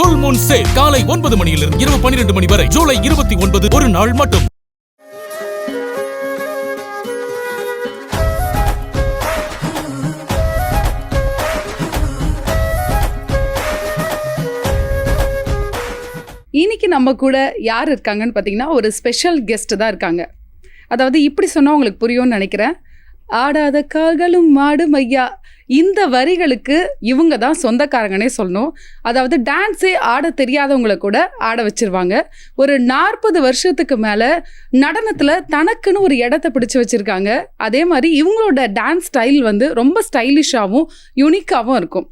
Full Moon sale காலை 9 மணியிலிருந்து இரவு 12 மணி வரை ஜூலை 29 ஒரு நாள் மட்டும். இன்னைக்கு நம்ம கூட யார் இருக்காங்கன்னு பார்த்தீங்கன்னா ஒரு ஸ்பெஷல் கெஸ்ட் தான் இருக்காங்க. அதாவது இப்படி சொன்னால் உங்களுக்கு புரியும்னு நினைக்கிறேன். ஆடாத கால்களும் மாடு மையா, இந்த வரிகளுக்கு இவங்க தான் சொந்தக்காரங்கன்னே சொல்லணும். அதாவது டான்ஸே ஆட தெரியாதவங்களை கூட ஆட வச்சிருவாங்க. ஒரு 40 வருஷத்துக்கு மேலே நடனத்தில் தனக்குன்னு ஒரு இடத்த பிடிச்சி வச்சுருக்காங்க. அதே மாதிரி இவங்களோட டான்ஸ் ஸ்டைல் வந்து ரொம்ப ஸ்டைலிஷாகவும் யூனிக்காகவும் இருக்கும்.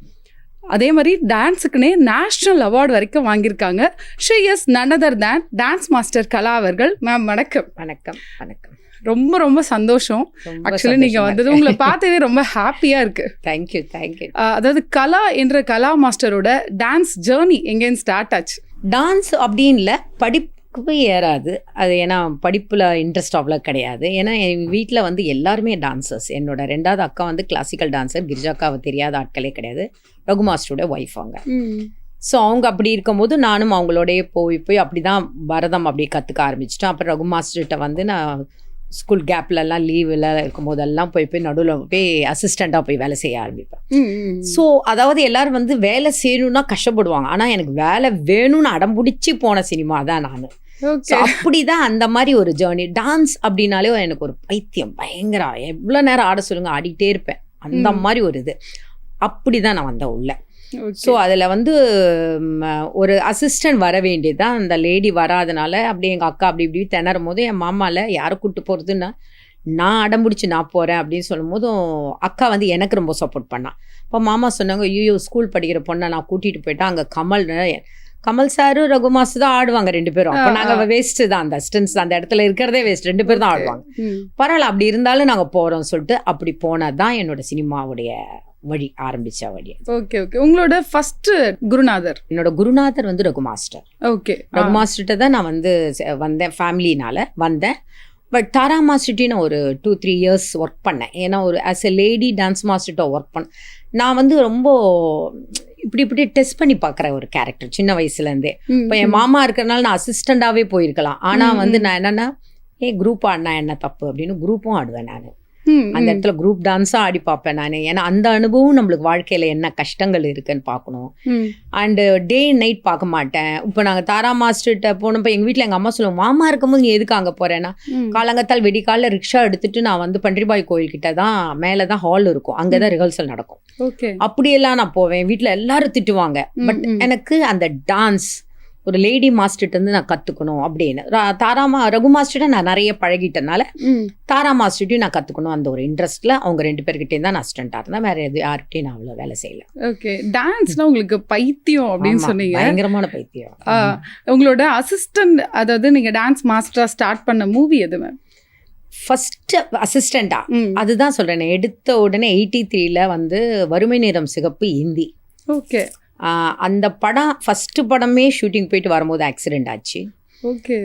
அதே மாதிரி டான்ஸுக்குன்னே நேஷ்னல் அவார்டு வரைக்கும் வாங்கியிருக்காங்க. She is none other than dance master Kala அவர்கள். மேம் வணக்கம். வணக்கம். வணக்கம். ரொம்ப ரொம்ப சந்தோஷம். ஆக்சுவலி நீங்கள் வந்தது உங்களை பார்த்ததே ரொம்ப ஹாப்பியாக இருக்குது. Thank you thank you. அதாவது கலா என்ற கலா மாஸ்டரோட டான்ஸ் ஜேர்னி எங்கேன்னு ஸ்டார்ட் ஆச்சு? டான்ஸ் அப்படின்னு இல்லை, படிப்பு ஏறாது அது. ஏன்னா படிப்பில் இன்ட்ரெஸ்ட் அவ்வளோ கிடையாது. ஏன்னா எங்கள் வீட்டில் வந்து எல்லாருமே டான்சர்ஸ். என்னோட 2வது அக்கா வந்து கிளாசிக்கல் டான்ஸர். கிரிஜாக்காவை தெரியாத ஆட்களே கிடையாது. ரகு மாஸ்டரோட ஒய்ஃப் அவங்க. ஸோ அவங்க அப்படி இருக்கும்போது நானும் அவங்களோடய போய் அப்படி தான் பரதம் அப்படியே கற்றுக்க ஆரம்பிச்சிட்டேன். அப்புறம் ரகு மாஸ்டர்கிட்ட வந்து நான் ஸ்கூல் கேப்லலாம் லீவில் இருக்கும்போதெல்லாம் போய் நடுவில் போய் அசிஸ்டண்ட்டாக போய் வேலை செய்ய ஆரம்பிப்பேன். ஸோ அதாவது எல்லோரும் வந்து வேலை செய்யணுன்னா கஷ்டப்படுவாங்க. ஆனால் எனக்கு வேலை வேணும்னு அடம்பிடிச்சி போன சினிமா தான் நான். ஸோ அப்படி தான் அந்த மாதிரி ஒரு ஜேர்னி. டான்ஸ் அப்படின்னாலே எனக்கு ஒரு பைத்தியம் பயங்கர. எவ்வளோ நேரம் ஆட சொல்லுங்க ஆடிக்கிட்டே இருப்பேன். அந்த மாதிரி ஒரு இது. அப்படி தான் நான் வந்தேன் உள்ள. ஸோ அதில் வந்து ஒரு அசிஸ்டன்ட் வர வேண்டியது தான். அந்த லேடி வராதனால அப்படியே எங்கள் அக்கா அப்படி இப்படி திணறும் போது என் மாமாவில் யாரை கூப்பிட்டு போகிறதுன்னா நான் அடம்பிடிச்சி நான் போகிறேன் அப்படின்னு சொல்லும் போதும் அக்கா வந்து எனக்கு ரொம்ப சப்போர்ட் பண்ணான். இப்போ மாமா சொன்னாங்க, ஐயோ ஸ்கூல் படிக்கிற பொண்ணை நான் கூட்டிகிட்டு போயிட்டேன். அங்கே கமல் சாரும் ரகு மாஸ்டர் தான் ஆடுவாங்க 2 பேரும். அப்போ நாங்கள் வேஸ்ட்டு தான், அந்த அசிஸ்டன்ஸ் அந்த இடத்துல இருக்கிறதே வேஸ்ட். 2 பேர் தான் ஆடுவாங்க. பரவாயில்ல அப்படி இருந்தாலும் நாங்கள் போகிறோம் சொல்லிட்டு அப்படி போனது தான் என்னோட சினிமாவுடைய வழி, ஆரம்பிச்ச வழி. Okay okay. உங்களோட ஃபர்ஸ்ட் குருநாதர்? என்னோட குருநாதர் வந்து ரகு மாஸ்டர். ஓகே. ரகு மாஸ்டர்கிட்ட தான் நான் வந்து வந்தேன், ஃபேமிலினால வந்தேன். பட் தாரா மாஸ்டர்கிட்ட நான் ஒரு 2-3 இயர்ஸ் ஒர்க் பண்ணேன். ஏன்னா ஒரு ஆஸ் எ லேடி டான்ஸ் மாஸ்டர்கிட்ட ஒர்க் பண்ணேன். நான் வந்து ரொம்ப இப்படி டெஸ்ட் பண்ணி பார்க்குற ஒரு கேரக்டர் சின்ன வயசுலேருந்தே. இப்போ என் மாமா இருக்கிறனால நான் அசிஸ்டண்டாகவே போயிருக்கலாம். ஆனால் வந்து நான் என்னென்னா குரூப் ஆடினா என்ன தப்பு அப்படின்னு குரூப்பும் ஆடுவேன் நான். அந்த இடத்துல குரூப் டான்ஸாக ஆடி பார்ப்பேன் நான். ஏன்னா அந்த அனுபவம் நம்மளுக்கு வாழ்க்கையில் என்ன கஷ்டங்கள் இருக்குன்னு பார்க்கணும். அண்டு டே அண்ட் நைட் பார்க்க மாட்டேன். இப்போ நாங்கள் தாரா மாஸ்டர்கிட்ட போனப்போ எங்கள் வீட்டில் எங்கள் அம்மா சொல்லுவோம், மாமா இருக்கும்போது நீ எதுக்கு அங்கே போகிறேன்னா, காலங்கத்தால் வெடிக்காலில் ரிக்ஷா எடுத்துட்டு நான் வந்து பன்றிபாய் கோயில்கிட்ட தான் மேலே தான் ஹால் இருக்கும், அங்கே தான் ரிஹர்சல் நடக்கும். அப்படியெல்லாம் நான் போவேன். வீட்டில் எல்லாரும் திட்டுவாங்க. பட் எனக்கு அந்த டான்ஸ் ஒரு லேடி மாஸ்டர்கிட்ட நான் கற்றுக்கணும் அப்படின்னு ரகு மாஸ்டர்கிட்ட நான் நிறைய பழகிட்டனால தாரா மாஸ்டர்கிட்டையும் நான் கற்றுக்கணும் அந்த ஒரு இன்ட்ரெஸ்ட்டில் அவங்க 2 பேர்கிட்டையும் தான் நான் அசிஸ்டண்ட்டாக இருந்தேன். வேறு எது யார்கிட்டையும் நான் அவ்வளோ வேலை செய்யலை. ஓகே. டான்ஸ்னா உங்களுக்கு பைத்தியம் அப்படின்னு சொன்னீங்க. பயங்கரமான பைத்தியம். உங்களோட அசிஸ்டன்ட், அதாவது நீங்கள் டான்ஸ் மாஸ்டராக ஸ்டார்ட் பண்ண மூவி எது மேம்? ஃபஸ்ட்டு அசிஸ்டண்டா அதுதான் சொல்கிறேன். எடுத்த உடனே 83ல் வந்து வறுமை நிறம் சிகப்பு ஹிந்தி. ஓகே. அந்த படம் ஃபஸ்ட்டு படமே ஷூட்டிங் போயிட்டு வரும்போது ஆக்சிடெண்ட் ஆச்சு. ஓகே.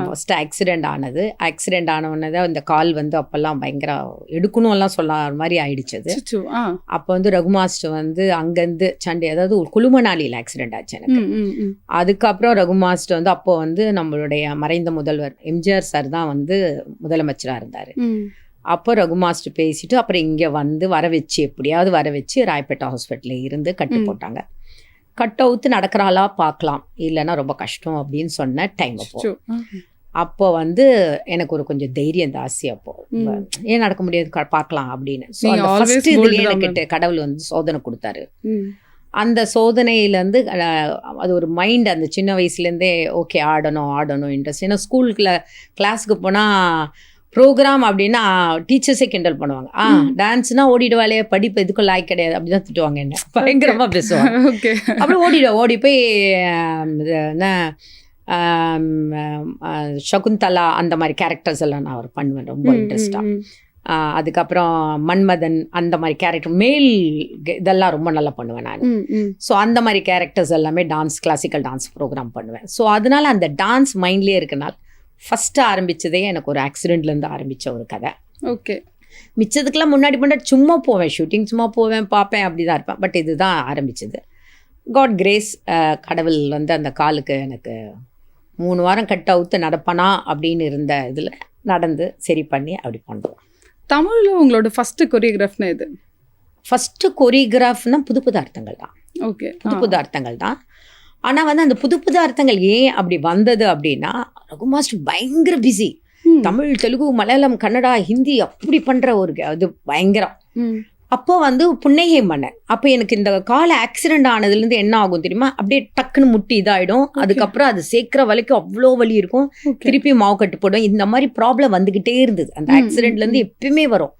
ஃபஸ்ட்டு ஆக்சிடெண்ட் ஆனது. ஆக்சிடெண்ட் ஆனவுடனே இந்த கால் வந்து அப்போல்லாம் பயங்கர எடுக்கணும்லாம் சொல்ல மாதிரி ஆயிடுச்சது. அப்போ வந்து ரகு மாஸ்டர் வந்து அங்கேருந்து சண்டே, அதாவது ஒரு குழுமநாளியில் ஆக்சிடெண்ட் ஆச்சு எனக்கு. அதுக்கப்புறம் ரகு மாஸ்டர் வந்து அப்போ வந்து நம்மளுடைய மறைந்த முதல்வர் எம்ஜிஆர் சார் தான் வந்து முதலமைச்சராக இருந்தார். அப்போ ரகு மாஸ்டர் பேசிட்டு அப்புறம் இங்கே வந்து எப்படியாவது வர வச்சு ராயப்பேட்டை ஹாஸ்பிட்டலில் இருந்து கட்டு போட்டாங்க. கட் அவுத்து நடக்கிறாளா பார்க்கலாம், இல்லைன்னா ரொம்ப கஷ்டம் அப்படின்னு சொன்ன டைம். அப்போ வந்து எனக்கு ஒரு கொஞ்சம் தைரியம் தாசி. அப்போ ஏன் நடக்க முடியாது பார்க்கலாம் அப்படின்னு. ஸோ அந்த ஃபர்ஸ்ட் இதுலேயே எனக்கு கடவுள் வந்து சோதனை கொடுத்தாரு. அந்த சோதனையிலேருந்து அது ஒரு மைண்ட் அந்த சின்ன வயசுலேருந்தே ஓகே ஆடணும் இன்ட்ரெஸ்ட். ஏன்னா ஸ்கூலுக்குள்ள கிளாஸுக்கு போனால் ப்ரோக்ராம் அப்படின்னா டீச்சர்ஸே கிண்டல் பண்ணுவாங்க. டான்ஸ்னா ஓடிடுவாளே, படிப்பு எதுக்கும் லாய்க் கிடையாது அப்படிதான் திட்டுவாங்க என்ன. பயங்கரமாக பேசுவாங்க. அப்புறம் ஓடி போய் என்ன சகுந்தலா அந்த மாதிரி கேரக்டர்ஸ் எல்லாம் நான் அவர் பண்ணுவேன் ரொம்ப இன்ட்ரெஸ்டாக. அதுக்கப்புறம் மன்மதன் அந்த மாதிரி கேரக்டர் மேல் இதெல்லாம் ரொம்ப நல்லா பண்ணுவேன் நான். ஸோ அந்த மாதிரி கேரக்டர்ஸ் எல்லாமே கிளாசிக்கல் டான்ஸ் ப்ரோக்ராம் பண்ணுவேன். ஸோ அதனால அந்த டான்ஸ் மைண்ட்லேயே இருக்கனால ஃபஸ்ட்டு ஆரம்பித்ததே எனக்கு ஒரு ஆக்சிடெண்ட்லேருந்து ஆரம்பித்த ஒரு கதை. ஓகே. மிச்சதுக்கெல்லாம் முன்னாடி சும்மா போவேன், ஷூட்டிங் சும்மா போவேன் பார்ப்பேன் அப்படி தான் இருப்பேன். பட் இதுதான் ஆரம்பித்தது. காட் கிரேஸ், கடவுள் வந்து அந்த காலுக்கு எனக்கு 3 வாரம் கட் அவுத்து நடப்பனா அப்படின்னு இருந்த இதில் நடந்து சரி பண்ணி அப்படி பண்ணுறோம். தமிழில் உங்களோட ஃபஸ்ட்டு கொரியோகிராஃப்னா இது? ஃபஸ்ட்டு கொரியோகிராஃப்னா புது புது அர்த்தங்கள் தான். ஓகே, புது புது அர்த்தங்கள் தான். ஆனால் வந்து அந்த புது புது அர்த்தங்கள் ஏன் அப்படி வந்தது அப்படின்னா, ரகு மாஸ்டர் பயங்கர பிஸி. தமிழ், தெலுங்கு, மலையாளம், கன்னடா, ஹிந்தி அப்படி பண்ணுற ஒரு அது பயங்கரம். அப்போ வந்து புன்னகை மன்னன், அப்போ எனக்கு இந்த கால் ஆக்சிடென்ட் ஆனதுலேருந்து என்ன ஆகும் தெரியுமா, அப்படியே டக்குன்னு முட்டி இதாகிடும். அதுக்கப்புறம் அது சேர்க்குற வரைக்கும் அவ்வளோ வலி இருக்கும். திருப்பி மாவு கட்டு போடும். இந்த மாதிரி ப்ராப்ளம் வந்துக்கிட்டே இருந்தது. அந்த ஆக்சிடென்ட்லேருந்து எப்பயுமே வரும்.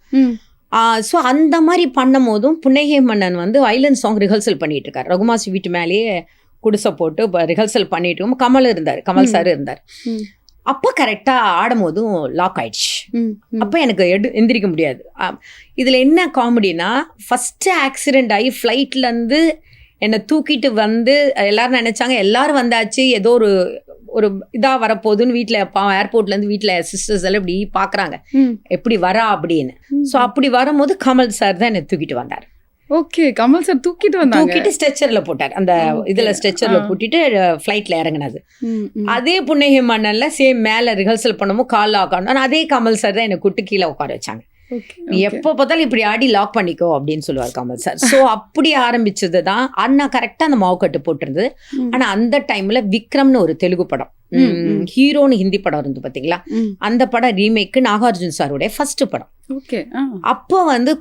ஸோ அந்த மாதிரி பண்ணும் போதும் புன்னகை மன்னன் வந்து வைலன்ஸ் சாங் ரிஹர்சல் பண்ணிட்டு இருக்காரு. ரகுமாஸ் வீட்டு மேலேயே குடிசை போட்டு ரிஹர்சல் பண்ணிட்டு இருக்கும். கமல் இருந்தார், கமல் சார் இருந்தார். அப்போ கரெக்டாக ஆடும் போதும் லாக் ஆயிடுச்சு. அப்போ எனக்கு எந்திரிக்க முடியாது. இதில் என்ன காமெடினா, ஃபஸ்ட்டு ஆக்சிடெண்ட் ஆகி ஃப்ளைட்லேருந்து என்னை தூக்கிட்டு வந்து எல்லாரும் நினச்சாங்க எல்லாரும் வந்தாச்சு, ஏதோ ஒரு இதாக வரப்போகுதுன்னு வீட்டில் ஏர்போர்ட்லேருந்து வீட்டில் சிஸ்டர்ஸ் எல்லாம் இப்படி பார்க்குறாங்க எப்படி வரா அப்படின்னு. ஸோ அப்படி வரும்போது கமல் சார் தான் என்னை தூக்கிட்டு வந்தார். ஓகே, கமல் சார் தூக்கிட்டு ஸ்ட்ரெச்சர்ல போட்டார். அந்த இதுல ஸ்ட்ரெச்சர்ல போட்டுட்டு ஃப்ளைட்ல இறங்கினது. அதே புன்னகை மன்னன்ல சேம் மேல ரிஹர்சல் பண்ணும்போது கால் லாக் ஆகணும். அதே கமல் சார் தான் என்னை கூட்டு கீழே உட்கார வச்சாங்க. நீ எப்போ பார்த்தாலும் இப்படி ஆடி லாக் பண்ணிக்கோ அப்படின்னு சொல்லுவார் கமல் சார். ஸோ அப்படி ஆரம்பிச்சது தான். அண்ணா கரெக்டா அந்த மாவு கட்டு போட்டிருந்தது. ஆனா அந்த டைம்ல விக்ரம்னு ஒரு தெலுங்கு படம், ஹீரோன்னு ஹிந்தி படம் இருந்து பாத்தீங்களா, அந்த படம் ரீமேக்கு நாகார்ஜுன் சாருடைய ஃபர்ஸ்ட் படம். அப்போ வந்து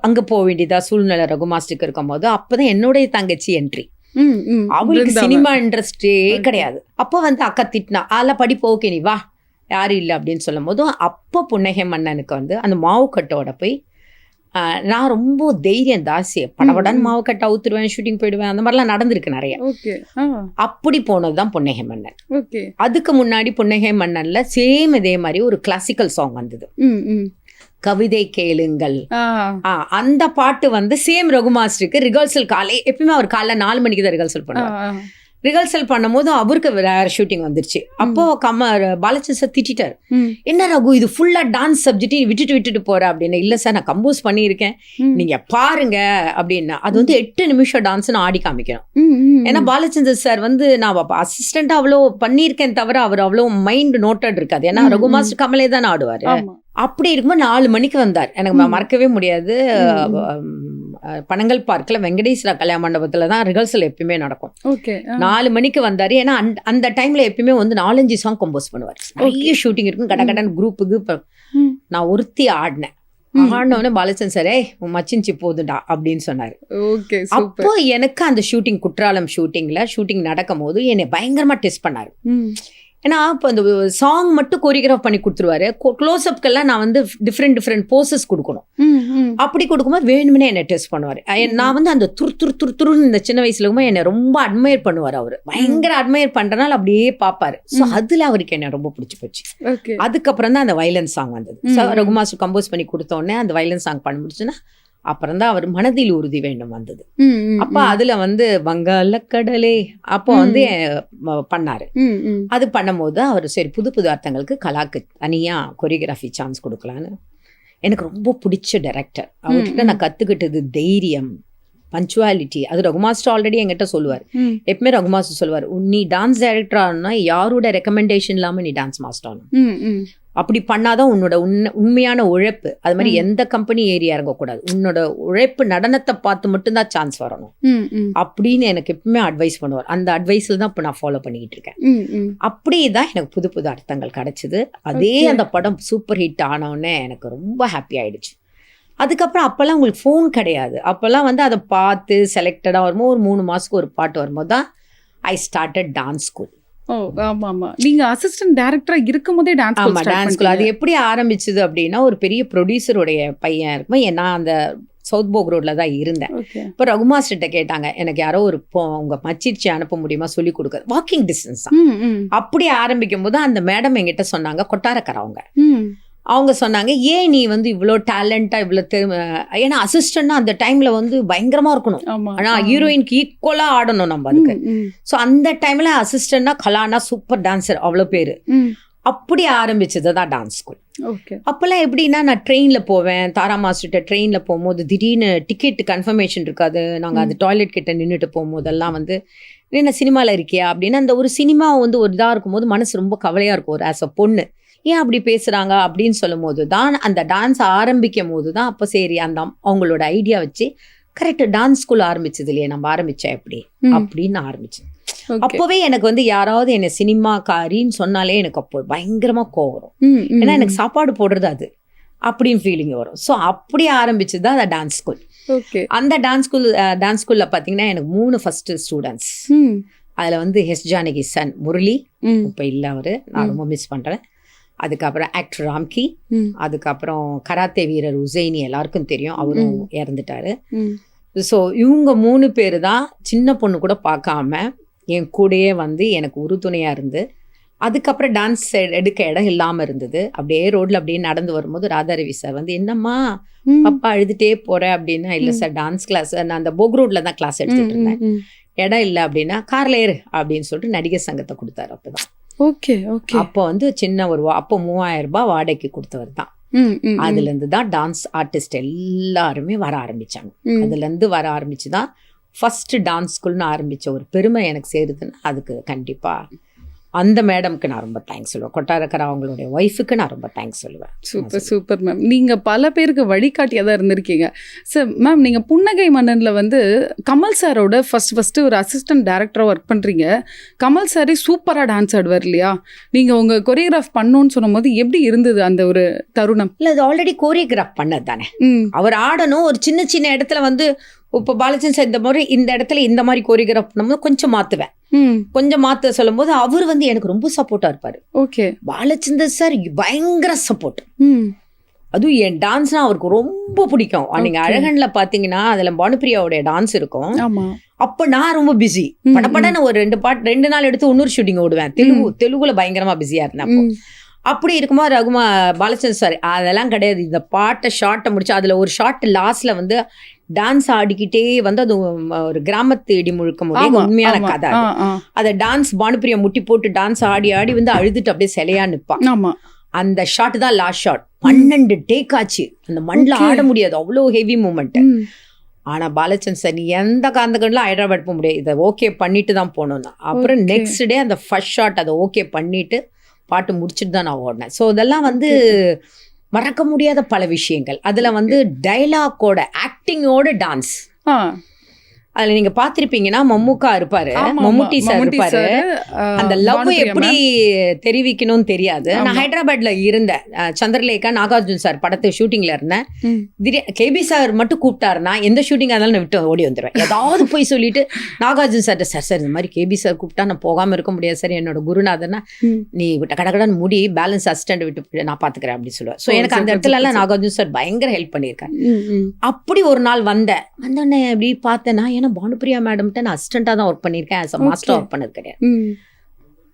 அங்க போக வேண்டியதா சூழ்நிலை ரகு மாஸ்டருக்கு இருக்கும் போது, அப்பதான் என்னுடைய தங்கச்சி என்ட்ரி. அவளுக்கு சினிமா இன்ட்ரெஸ்டே கிடையாது. அப்போ வந்து அக்கா திட்டினா, அதெல்லாம் படிப்பு ஓகே நீ வா யாரும் இல்லை அப்படின்னு சொல்லும் போதும், அப்போ புன்னகை மன்னனுக்கு வந்து அந்த மாவு கட்டோட போய் நான் ரொம்ப தைரியம் தாசி, படபடன்னு மாவு கட்ட ஊத்துருவேன், ஷூட்டிங் போயிடுவேன், அந்த மாதிரிலாம் நடந்திருக்கு நிறைய. அப்படி போனதுதான் புன்னகை மன்னன். அதுக்கு முன்னாடி புன்னகை மன்னன்ல சேம் இதே மாதிரி ஒரு கிளாசிக்கல் சாங் வந்தது, கவிதை கேளுங்கள். அந்த பாட்டு வந்து சேம் ரகு மாஸ்டருக்கு ரிஹர்சல் எப்பயுமே அவர் காலைல 4 மணிக்கு தான் ரிஹர்சல் பண்ணுவார். ரிஹர்சல் பண்ணும் போது அவருக்கு வேற ஷூட்டிங் வந்துருச்சு. அப்போ பாலச்சந்திரன் சார் திட்டார், என்ன ரகு இது ஃபுல்லா டான்ஸ் சப்ஜெக்ட் விட்டுட்டு போற அப்படின்னு. இல்ல சார் நான் கம்போஸ் பண்ணியிருக்கேன், நீங்க பாருங்க அப்படின்னா. அது வந்து 8 நிமிஷம் டான்ஸ்னு ஆடி காமிக்கணும். ஏன்னா பாலச்சந்திரன் சார் வந்து நான் அசிஸ்டண்டா அவ்வளோ பண்ணியிருக்கேன் தவிர அவர் அவ்வளோ மைண்ட் நோட்டட் இருக்காது. ஏன்னா ரகு மாஸ்டர் கமலே தான் ஆடுவாரு. அப்படி இருக்கும்போது 4 மணிக்கு வந்தார். எனக்கு மறக்கவே முடியாது. பனங்கல் பார்க்கில் வெங்கடேஸ்வரா கல்யாண மண்டபத்தில் தான் ரிஹர்சல் எப்பயுமே நடக்கும். 4 மணிக்கு வந்தார். ஏன்னா அந்த டைமில் எப்பயுமே வந்து 4-5 சாங் கம்போஸ் பண்ணுவார். நிறைய ஷூட்டிங் இருக்கும், கடகடன் குரூப்புக்கு. நான் ஒருத்தி ஆடினேன். ஆடினோடனே பாலச்சந்திரன் சாரே மச்சின்ச்சு போதுண்டா அப்படின்னு சொன்னார். அப்போ எனக்கு அந்த ஷூட்டிங் குற்றாலம் ஷூட்டிங் நடக்கும் போது என்னை பயங்கரமாக டெஸ்ட் பண்ணார். ஏன்னா இப்போ அந்த சாங் மட்டும் கோரியோகிராஃப் பண்ணி கொடுத்துருவாரு. க்ளோஸ்அப்கெல்லாம் நான் வந்து டிஃப்ரெண்ட் போசஸ் கொடுக்கணும். அப்படி கொடுக்கும்போது வேணும்னே என்னை டெஸ்ட் பண்ணுவார். நான் வந்து அந்த துருன்னு இந்த சின்ன வயசுல இருக்கும்போது என்னை ரொம்ப அட்மையர் பண்ணுவார். அவர் பயங்கர அட்மையர் பண்றதுனால அப்படியே பார்ப்பாரு. ஸோ அதுல அவருக்கு என்ன ரொம்ப பிடிச்சி போச்சு. அதுக்கப்புறம் தான் அந்த வைலன்ஸ் சாங் வந்தது. ரகு மாஸ்டர் கம்போஸ் பண்ணி கொடுத்தோடனே அந்த வைலன்ஸ் சாங் பண்ண முடிச்சுன்னா அப்புறம் தான் அவர் மனதில் உறுதி வேண்டும் வந்தது. அப்ப அதுல வந்து வங்காள கடலே அப்போ வந்து பண்ணாரு. அது பண்ணும்போது அவர் சரி புது புது அர்த்தங்களுக்கு கலாக்கு தனியா கொரியோகிராஃபி சான்ஸ் கொடுக்கலான்னு. எனக்கு ரொம்ப பிடிச்ச டைரக்டர். அவர்கிட்ட நான் கத்துக்கிட்டது தைரியம், பஞ்சுவாலிட்டி. அது ரகு மாஸ்டர் ஆல்ரெடி என்கிட்ட சொல்லுவார். எப்பவுமே ரகு மாஸ்டர் சொல்லுவார், நீ டான்ஸ் டைரக்டர் ஆனா யாரோட ரெக்கமெண்டேஷன் இல்லாம நீ டான்ஸ் மாஸ்டர் ஆகணும். அப்படி பண்ணாதான் உன்னோட உண்மையான உழைப்பு. அது மாதிரி எந்த கம்பெனி ஏரியா இறங்கக்கூடாது. உன்னோட உழைப்பு நடனத்தை பார்த்து மட்டும்தான் சான்ஸ் வரணும் அப்படின்னு எனக்கு எப்பவுமே அட்வைஸ் பண்ணுவார். அந்த அட்வைஸில் தான் இப்போ நான் ஃபாலோ பண்ணிக்கிட்டு இருக்கேன். அப்படிதான் எனக்கு புது புது அர்த்தங்கள் கிடைச்சிது. அதே அந்த படம் சூப்பர் ஹிட் ஆனோடனே எனக்கு ரொம்ப ஹாப்பி ஆயிடுச்சு. அதுக்கப்புறம் அப்போல்லாம் உங்களுக்கு ஃபோன் கிடையாது. அப்போல்லாம் வந்து அதை பார்த்து செலக்டடாக வரும்போது ஒரு 3 மாதத்துக்கு ஒரு பாட்டு வரும்போது தான் ஐ ஸ்டார்டட் டான்ஸ் ஸ்கூல். நீங்க அசிஸ்டன்ட் டைரக்டரா இருக்கும் போதே டான்ஸ் ஸ்கூல். அது எப்படி ஆரம்பிச்சது அப்படின்னா, ஒரு பெரிய ப்ரொடியூசருடைய பையன் இருக்கும். நான் அந்த சவுத் போக் ரோட்ல தான் இருந்தேன். இப்போ ரகு மாஸ்டர்கிட்ட கேட்டாங்க, எனக்கு யாரோ ஒரு உங்க மச்சிச்சு அனுப்ப முடியுமா சொல்லி கொடுக்க. வாக்கிங் டிஸ்டன்ஸ் தான். அப்படி ஆரம்பிக்கும் போது அந்த மேடம் என்கிட்ட சொன்னாங்க, கொட்டாரக்கரவங்க. அவங்க சொன்னாங்க, ஏன் நீ வந்து இவ்வளோ டேலண்டா இவ்வளோ ஏன்னா அசிஸ்டன்ட்னா அந்த டைம்ல வந்து பயங்கரமா இருக்கணும். ஆனா ஹீரோயினுக்கு ஈக்குவலா ஆடணும் நம்ம அதுக்கு. ஸோ அந்த டைம்ல அசிஸ்டன்ட்னா கலானா சூப்பர் டான்சர் அவ்வளோ பேரு. அப்படி ஆரம்பிச்சது தான் டான்ஸ் ஸ்கூல். ஓகே. அப்போல்லாம் எப்படின்னா நான் ட்ரெயினில் போவேன், தாரா மாஸ்டர்கிட்ட ட்ரெயினில் போகும்போது திடீர்னு டிக்கெட் கன்ஃபர்மேஷன் இருக்காது, நாங்கள் அது டாய்லெட் கிட்ட நின்றுட்டு போகும்போதெல்லாம் வந்து என்ன சினிமாவில் இருக்கியா அப்படின்னு அந்த ஒரு சினிமா வந்து ஒரு இதாக இருக்கும்போது மனசு ரொம்ப கவலையாக இருக்கும் ஒரு ஆஸ் அ பொண்ணு. ஏன் அப்படி பேசுகிறாங்க அப்படின்னு சொல்லும் போது தான் அந்த டான்ஸ் ஆரம்பிக்கும் போது தான் அப்போ சரி அந்த அவங்களோட ஐடியா வச்சு கரெக்ட் டான்ஸ் ஸ்கூல் ஆரம்பிச்சது இல்லையே நம்ம ஆரம்பித்தா எப்படி அப்படின்னு ஆரம்பிச்சேன். அப்போவே எனக்கு வந்து யாராவது என்னை சினிமாக்காரின்னு சொன்னாலே எனக்கு அப்போ பயங்கரமாக கோவம் வரும். ஏன்னா எனக்கு சாப்பாடு போடுறது அது அப்படின்னு ஃபீலிங் வரும். ஸோ அப்படி ஆரம்பிச்சது தான் அந்த டான்ஸ் ஸ்கூல். அந்த டான்ஸ் ஸ்கூலில் பார்த்தீங்கன்னா எனக்கு 3 ஃபர்ஸ்ட் ஸ்டூடெண்ட்ஸ். அதில் வந்து எஸ் ஜானகி சன் முரளி, இப்போ இல்லை அவர், நான் ரொம்ப மிஸ் பண்ணுறேன். அதுக்கப்புறம் ஆக்டர் ராம்கி, அதுக்கப்புறம் கராத்தே வீரர் உசைனி, எல்லாருக்கும் தெரியும், அவரும் இறந்துட்டாரு. ஸோ இவங்க 3 பேர் தான் சின்ன பொண்ணு கூட பார்க்காம என் கூடயே வந்து எனக்கு உறுதுணையாக இருந்து, அதுக்கப்புறம் டான்ஸ் எடுக்க இடம் இல்லாமல் இருந்தது. அப்படியே ரோட்டில் அப்படியே நடந்து வரும்போது ராதாரவி சார் வந்து என்னம்மா அப்பா அழுதுகிட்டே போகிறேன் அப்படின்னா, இல்லை சார் டான்ஸ் கிளாஸ் நான் அந்த போக் ரோட்டில் தான் கிளாஸ் எடுத்துகிட்டு இருந்தேன், இடம் இல்லை அப்படின்னா காரில் ஏறு அப்படின்னு சொல்லிட்டு நடிகர் சங்கத்தை கொடுத்தாரு. அப்போ தான் ஓகே ஓகே. அப்போ வந்து சின்ன ஒரு அப்போ 3000 ரூபாய் வாடகைக்கு கொடுத்தவர் தான். அதுலேருந்து தான் டான்ஸ் ஆர்டிஸ்ட் எல்லாருமே வர ஆரம்பித்தாங்க. அதுலேருந்து வர ஆரம்பிச்சு தான் ஃபஸ்ட்டு டான்ஸ் ஸ்கூல்னு ஆரம்பித்த ஒரு பெருமை எனக்கு சேருதுன்னா அதுக்கு கண்டிப்பாக அந்த மேடம்க்கு நான் ரொம்ப தேங்க்ஸ் சொல்லுவேன். கொட்டாரக்கர் அவங்களுடைய ஒய்ஃபுக்கு நான் ரொம்ப தேங்க்ஸ் சொல்லுவேன். Super super ma'am. நீங்கள் பல பேருக்கு வழிகாட்டியாக தான் இருந்திருக்கீங்க. சார் மேம், நீங்கள் புன்னகை மன்னனில் வந்து கமல் சாரோட ஃபஸ்ட்டு ஒரு அசிஸ்டன்ட் டைரக்டராக ஒர்க் பண்ணுறீங்க. கமல் சாரே சூப்பராக டான்ஸ் ஆடுவார் இல்லையா? நீங்கள் உங்கள் கொரியோகிராஃப் பண்ணணும்னு சொன்னும்போது எப்படி இருந்தது அந்த ஒரு தருணம்? இல்லை, அது ஆல்ரெடி கோரியோகிராஃப் பண்ணது தானே. அவர் ஆடணும் ஒரு சின்ன சின்ன இடத்துல வந்து இப்போ பாலச்சந்திரன் சார் இந்த மாதிரி இந்த இடத்துல இந்த மாதிரி கோரியோகிராஃப் பண்ணும்போது கொஞ்சம் மாற்றுவேன், கொஞ்சம் மாற்ற சொல்லும் போது அவர் வந்து எனக்கு ரொம்ப சப்போர்ட்டாக இருப்பார். ஓகே. பாலச்சந்தர் சார் பயங்கர சப்போர்ட். அதுவும் என் டான்ஸ்னா அவருக்கு ரொம்ப பிடிக்கும். நீங்க அழகன்ல பாத்தீங்கன்னா அதுல பானுப்பிரியாவுடைய டான்ஸ் இருக்கும். அப்ப நான் ரொம்ப பிஸி, படப்படன்னு ஒரு 2 நாள் எடுத்து இன்னொரு ஷூட்டிங் ஓடுவேன். தெலுங்குல பயங்கரமா பிஸியா இருந்தேன். அப்படி இருக்கும்போது ரகுமா பாலச்சந்தர் சார் அதெல்லாம் கிடையாது, இந்த பாட்டை ஷார்ட்டை முடிச்சு அதுல ஒரு ஷார்ட் லாஸ்ட்ல வந்து டான்ஸ் ஆடிக்கிட்டே வந்து அது ஒரு கிராமத்து இடி முழுக்க முடியும் உண்மையான கதை. அதை டான்ஸ் பானுப்பிரியா முட்டி போட்டு டான்ஸ் ஆடி ஆடி வந்து அழுதுட்டு அப்படியே சிலையா நிற்பான். அந்த ஷாட் தான் லாஸ்ட் ஷாட். 12 டேக் ஆச்சு. அந்த மண்ணில் ஆட முடியாது, அவ்வளோ ஹெவி மூமெண்ட். ஆனா பாலச்சந்திரன் சார் நீ எந்த காந்தகன்லாம் ஹைதராபாத் போக முடியாது, இதை ஓகே பண்ணிட்டு தான் போகணும்னா. அப்புறம் நெக்ஸ்ட் டே அந்த ஃபர்ஸ்ட் ஷாட் அதை ஓகே பண்ணிட்டு பாட்டு முடிச்சுட்டு தான் நான் ஓடினேன். ஸோ இதெல்லாம் வந்து மறக்க முடியாத பல விஷயங்கள். அதுல வந்து டைலாக்கோட ஆக்டிங்கோட டான்ஸ். அதுல நீங்க பாத்திருப்பீங்கன்னா மம்முக்கா இருப்பாரு, மம்முட்டி சார் இருப்பாரு. அந்த லவ் எப்படி தெரிவிக்கணும்னு தெரியாது. நான் ஹைதராபாத்ல இருந்தேன், சந்திரலேகா நாகார்ஜுன் சார் படத்தை ஷூட்டிங்ல இருந்தேன். கேபி சார் மட்டும் கூப்பிட்டாருன்னா எந்த ஷூட்டிங்கா இருந்தாலும் நான் விட்டு ஓடி வந்துடுவேன். ஏதாவது போய் சொல்லிட்டு நாகார்ஜுன் சார் சார் இந்த மாதிரி கேபி சார் கூப்பிட்டா நான் போகாம இருக்க முடியாது சார், என்னோட குருநாதர்னா நீ கடகடன் முடி பேலன்ஸ் அசிஸ்டன்ட் விட்டு நான் பாத்துக்கிறேன் அப்படின்னு சொல்லுவேன். ஸோ எனக்கு அந்த இடத்துல எல்லாம் நாகார்ஜுன் சார் பயங்கர ஹெல்ப் பண்ணியிருக்காரு. அப்படி ஒரு நாள் வந்தோடனே அப்படி பார்த்தேன்னா பானுப்பிரியா மேடம்கிட்ட நான் அசிஸ்டண்டா தான் ஒர்க் பண்ணியிருக்கேன், ஆஸ் அ மாஸ்டர் ஒர்க் பண்ணது கிடையாது.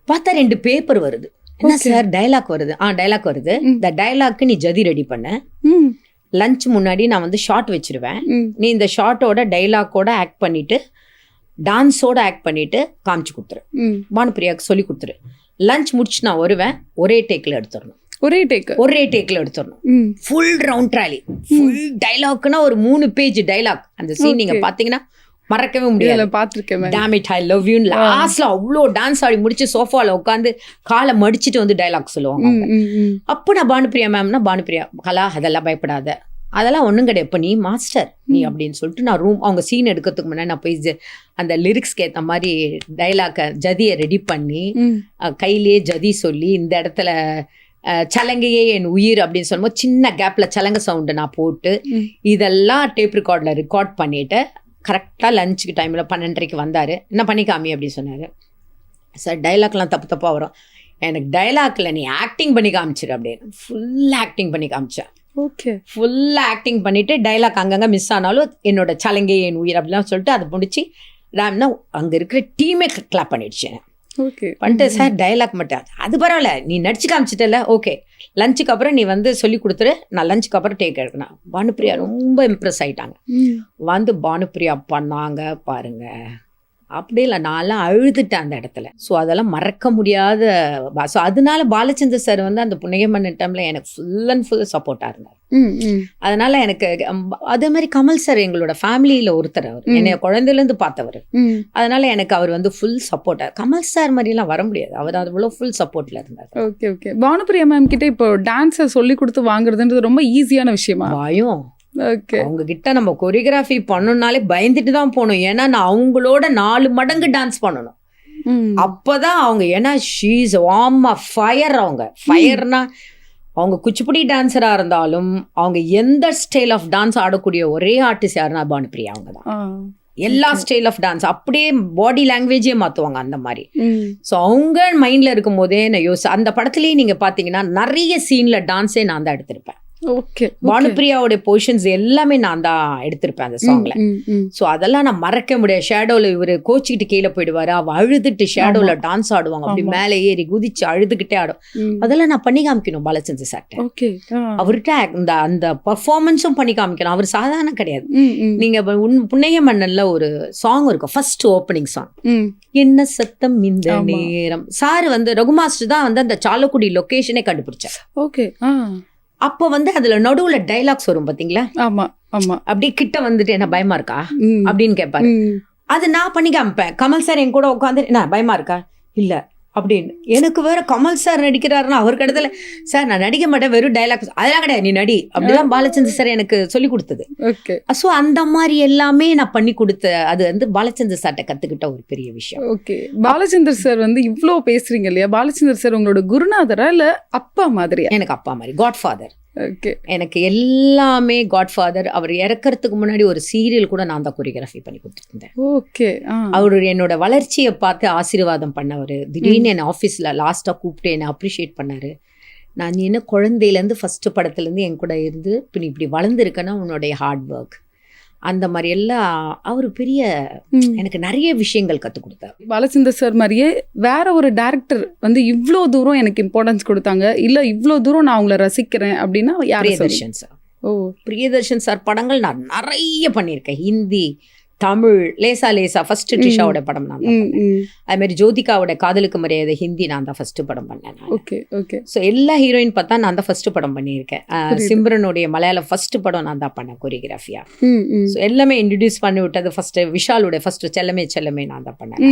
பார்த்தா 2 பேப்பர் வருது. என்ன சார் டைலாக் வருது? டைலாக் வருது. இந்த டைலாக்கு நீ ஜதி ரெடி பண்ண, லஞ்ச் முன்னாடி நான் வந்து ஷார்ட் வச்சிருவேன், நீ இந்த ஷார்ட்டோட டைலாக்கோட ஆக்ட் பண்ணிட்டு டான்ஸோட ஆக்ட் பண்ணிட்டு காமிச்சு கொடுத்துரு, பானுப்பிரியாவுக்கு சொல்லி கொடுத்துரு. லஞ்ச் முடிச்சு நான் வருவேன், ஒரே டேக்ல எடுத்துடணும். ஒரே டேக்ல எடுத்துடணும். ஃபுல் ரவுண்ட் ட்ராலி, ஃபுல் டைலாக்னா ஒரு 3 பேஜ் டைலாக். அந்த சீன் நீங்க பாத்தீங்கன்னா மறக்கவே முடியாது. பாத்திருக்கேன். Damn it, I love you. லாஸ்ட்ல அவ்வளோ டான்ஸ் ஆடி முடிச்சு சோஃபால உட்காந்து காலை மடிச்சுட்டு வந்து டைலாக் சொல்லுவாங்க. அப்போ நான் பானுப்பிரியா மேம்னா பானுப்பிரியா கலா அதெல்லாம் பயப்படாத, அதெல்லாம் ஒன்றும் கிடையாது, இப்போ நீ மாஸ்டர் நீ அப்படின்னு சொல்லிட்டு நான் அவங்க சீன் எடுக்கிறதுக்கு முன்னாடி நான் போய் அந்த லிரிக்ஸ்க்கு ஏற்ற மாதிரி டைலாக்கை ஜதியை ரெடி பண்ணி கையிலேயே ஜதி சொல்லி இந்த இடத்துல சலங்கையே என் உயிர் அப்படின்னு சொல்லும்போது சின்ன கேப்ல சலங்க சவுண்டு நான் போட்டு இதெல்லாம் டேப் ரெக்கார்டில் ரெக்கார்ட் பண்ணிட்டு கரெக்டாக லஞ்சுக்கு டைமில் 12:30 வந்தார். என்ன பண்ணிக்காமி அப்படின்னு சொன்னார். சார் டைலாக்லாம் தப்பாக வரும், எனக்கு டைலாக்ல நீ ஆக்டிங் பண்ணி காமிச்சிரு அப்படின்னு. ஃபுல் ஆக்டிங் பண்ணி காமிச்சேன். ஓகே. ஃபுல்லாக ஆக்டிங் பண்ணிவிட்டு டைலாக் அங்கங்கே மிஸ் ஆனாலும் என்னோட சலங்கை என் உயிர் அப்படிலாம் சொல்லிட்டு அதை முடிச்சு ராம்னா அங்கே இருக்கிற டீமே கிளாப் பண்ணிடுச்சு. பண்ணிட்டு சார் டைலாக் மட்டும் அது பரவாயில்ல நீ நடிச்சு காமிச்சிட்டல, ஓகே லஞ்சுக்கு அப்புறம் நீ வந்து சொல்லி கொடுத்துரு, நான் லஞ்சுக்கு அப்புறம் டேக் எடுக்கணும். பானுப்பிரியா ரொம்ப இம்ப்ரெஸ் ஆயிட்டாங்க. வந்து பானுப்பிரியா பண்ணாங்க பாருங்க, அப்படி இல்லை, நான்லாம் அழுதுட்டேன் அந்த இடத்துல. ஸோ அதெல்லாம் மறக்க முடியாத. ஸோ அதனால பாலச்சந்தர் சார் வந்து அந்த புன்னகை மன்னன் டைமில் எனக்கு ஃபுல் அண்ட் ஃபுல் சப்போர்ட்டாக இருந்தார். அதனால எனக்கு அதே மாதிரி கமல் சார் எங்களோட ஃபேமிலியில் ஒருத்தர். அவர் என்னை குழந்தையிலேருந்து பார்த்தவர். அதனால எனக்கு அவர் வந்து ஃபுல் சப்போர்ட்டாக. கமல் சார் மாதிரிலாம் வர முடியாது, அவர் அவ்வளோ ஃபுல் சப்போர்ட்டில் இருந்தார். Okay okay. பானுப்பிரியா மேம் கிட்ட இப்போ டான்ஸை சொல்லி கொடுத்து வாங்குறதுன்றது ரொம்ப ஈஸியான விஷயமா? பயம். ஓகே. அவங்க கிட்ட நம்ம கொரியோகிராஃபி பண்ணணும்னாலே பயந்துட்டு தான் போகணும். ஏன்னா நான் அவங்களோட 4 மடங்கு டான்ஸ் பண்ணணும். அப்பதான் அவங்க, ஏன்னா ஷீஸ் வார்மா ஃபயர். அவங்க ஃபயர்னா அவங்க குச்சிப்புடி டான்ஸரா இருந்தாலும் அவங்க எந்த ஸ்டைல் ஆஃப் டான்ஸ் ஆடக்கூடிய ஒரே ஆர்டிஸ்ட் யாருன்னா பானுப்பிரியா. அவங்க தான் எல்லா ஸ்டைல் ஆஃப் டான்ஸ் அப்படியே பாடி லாங்குவேஜே மாற்றுவாங்க அந்த மாதிரி. ஸோ அவங்க மைண்டில் இருக்கும் போதே நான் அந்த படத்துலேயே நீங்கள் பார்த்தீங்கன்னா நிறைய சீனில் டான்ஸே நான் தான் எடுத்திருப்பேன். ஓகே. பானுப்பிரியாவோட பொசிஷன்ஸ் எல்லாமே நான் தான் எடுத்திருப்பேன் அந்த சாங்ல. ஸோ அதெல்லாம் நான் மறக்க முடியாது. ஷேடோவில் இவர் கோச்சிக்கிட்டு கீழே போயிடுவாரு, அவ அழுதுட்டு ஷேடோவில் டான்ஸ் ஆடுவாங்க, அப்படி மேலே ஏறி குதிச்சு அழுதுகிட்டே ஆடும். அதெல்லாம் நான் பண்ணி காமிக்கணும் பாலச்சந்தர் சார்ட்ட. ஓகே. அவர்கிட்ட அந்த பர்ஃபார்மன்ஸும் பண்ணி காமிக்கணும். அவர் சாதாரண கிடையாது. நீங்க புன்னகை மன்னன்ல ஒரு சாங் இருக்கும், ஃபர்ஸ்ட் ஓப்பனிங் சாங், என்ன சத்தம் இந்த நேரம். சார் வந்து ரகுமாஸ்டர் தான் வந்து அந்த சாலக்குடி லொகேஷனே கண்டுபிடிச்சார். ஓகே. அப்போ வந்து அதுல நடுவுல டைலாக்ஸ் வரும் பாத்தீங்களா? ஆமா ஆமா. அப்படியே கிட்ட வந்துட்டு என்ன பயமா இருக்கா அப்படின்னு கேட்பாரு. அது நான் பண்ணி காமிப்பேன். கமல் சார் என் கூட உட்காந்து என்ன பயமா இருக்கா இல்ல அப்படின்னு. எனக்கு வேற கமல் சார் நடிக்கிறாருன்னா அவருக்கு இடத்துல சார் நான் நடிக்க மாட்டேன், வெறும் டைலாக், அதெல்லாம் கிடையாது நீ நடி அப்படிலாம் பாலச்சந்தர் சார் எனக்கு சொல்லி கொடுத்தது. ஓகே. ஸோ அந்த மாதிரி எல்லாமே நான் பண்ணி கொடுத்த அது வந்து பாலச்சந்தர் சார்ட்ட கத்துக்கிட்ட ஒரு பெரிய விஷயம். ஓகே. பாலச்சந்தர் சார் வந்து இவ்வளோ பேசுறீங்க இல்லையா, பாலச்சந்தர் சார் உங்களோட குருநாதரா இல்ல அப்பா மாதிரியா? எனக்கு அப்பா மாதிரி, காட்ஃபாதர். ஓகே. எனக்கு எல்லாமே காட்ஃபாதர். அவர் இறக்கறதுக்கு முன்னாடி ஒரு சீரியல் கூட நான் தான் கொரியோகிராஃபி பண்ணி கொடுத்துருந்தேன். ஓகே. அவர் என்னோட வளர்ச்சியை பார்த்து ஆசீர்வாதம் பண்ணவர். திடீர்னு என் ஆஃபீஸில் லாஸ்ட்டாக கூப்பிட்டு என்னை அப்ரிஷியேட் பண்ணார். நான் என்ன குழந்தையிலேருந்து ஃபஸ்ட்டு படத்துலேருந்து என் கூட இருந்து இப்போ இப்படி வளர்ந்துருக்கேன்னா உன்னுடைய ஹார்ட் ஒர்க் அந்த மாதிரி எல்லாம் அவர் பெரிய எனக்கு நிறைய விஷயங்கள் கற்றுக் கொடுத்தார். பாலச்சந்தர் சார் மாதிரியே வேற ஒரு டைரக்டர் வந்து இவ்வளோ தூரம் எனக்கு இம்பார்ட்டன்ஸ் கொடுத்தாங்க, இல்லை இவ்வளோ தூரம் நான் அவங்கள ரசிக்கிறேன் அப்படின்னா யார்? பிரியதர்ஷன் சார். பிரியதர்ஷன் சார் படங்கள் நான் நிறைய பண்ணியிருக்கேன். ஹிந்தி, தமிழ், லேசா லேசா ஃபர்ஸ்ட் ட்ரிஷாவோட படம் நான் தான் பண்ணேன். அது மாதிரி ஜோதிகாவோட காதலுக்கு மரியாதை ஹிந்தி நான் தான் ஃபர்ஸ்ட் படம் பண்ணேன். Okay okay. ஸோ எல்லா ஹீரோயின் பார்த்தா நான் தான் ஃபர்ஸ்ட் படம் பண்ணியிருக்கேன். சிம்ரனுடைய மலையாளம் ஃபர்ஸ்ட் படம் நான் தான் பண்ணேன் கொரியோகிராஃபியா. ஸோ எல்லாமே இன்ட்ரடியூஸ் பண்ணி விட்டது ஃபர்ஸ்ட் விஷாலோட ஃபர்ஸ்ட் செல்லமே செல்லமே நான் தான் பண்ணேன்.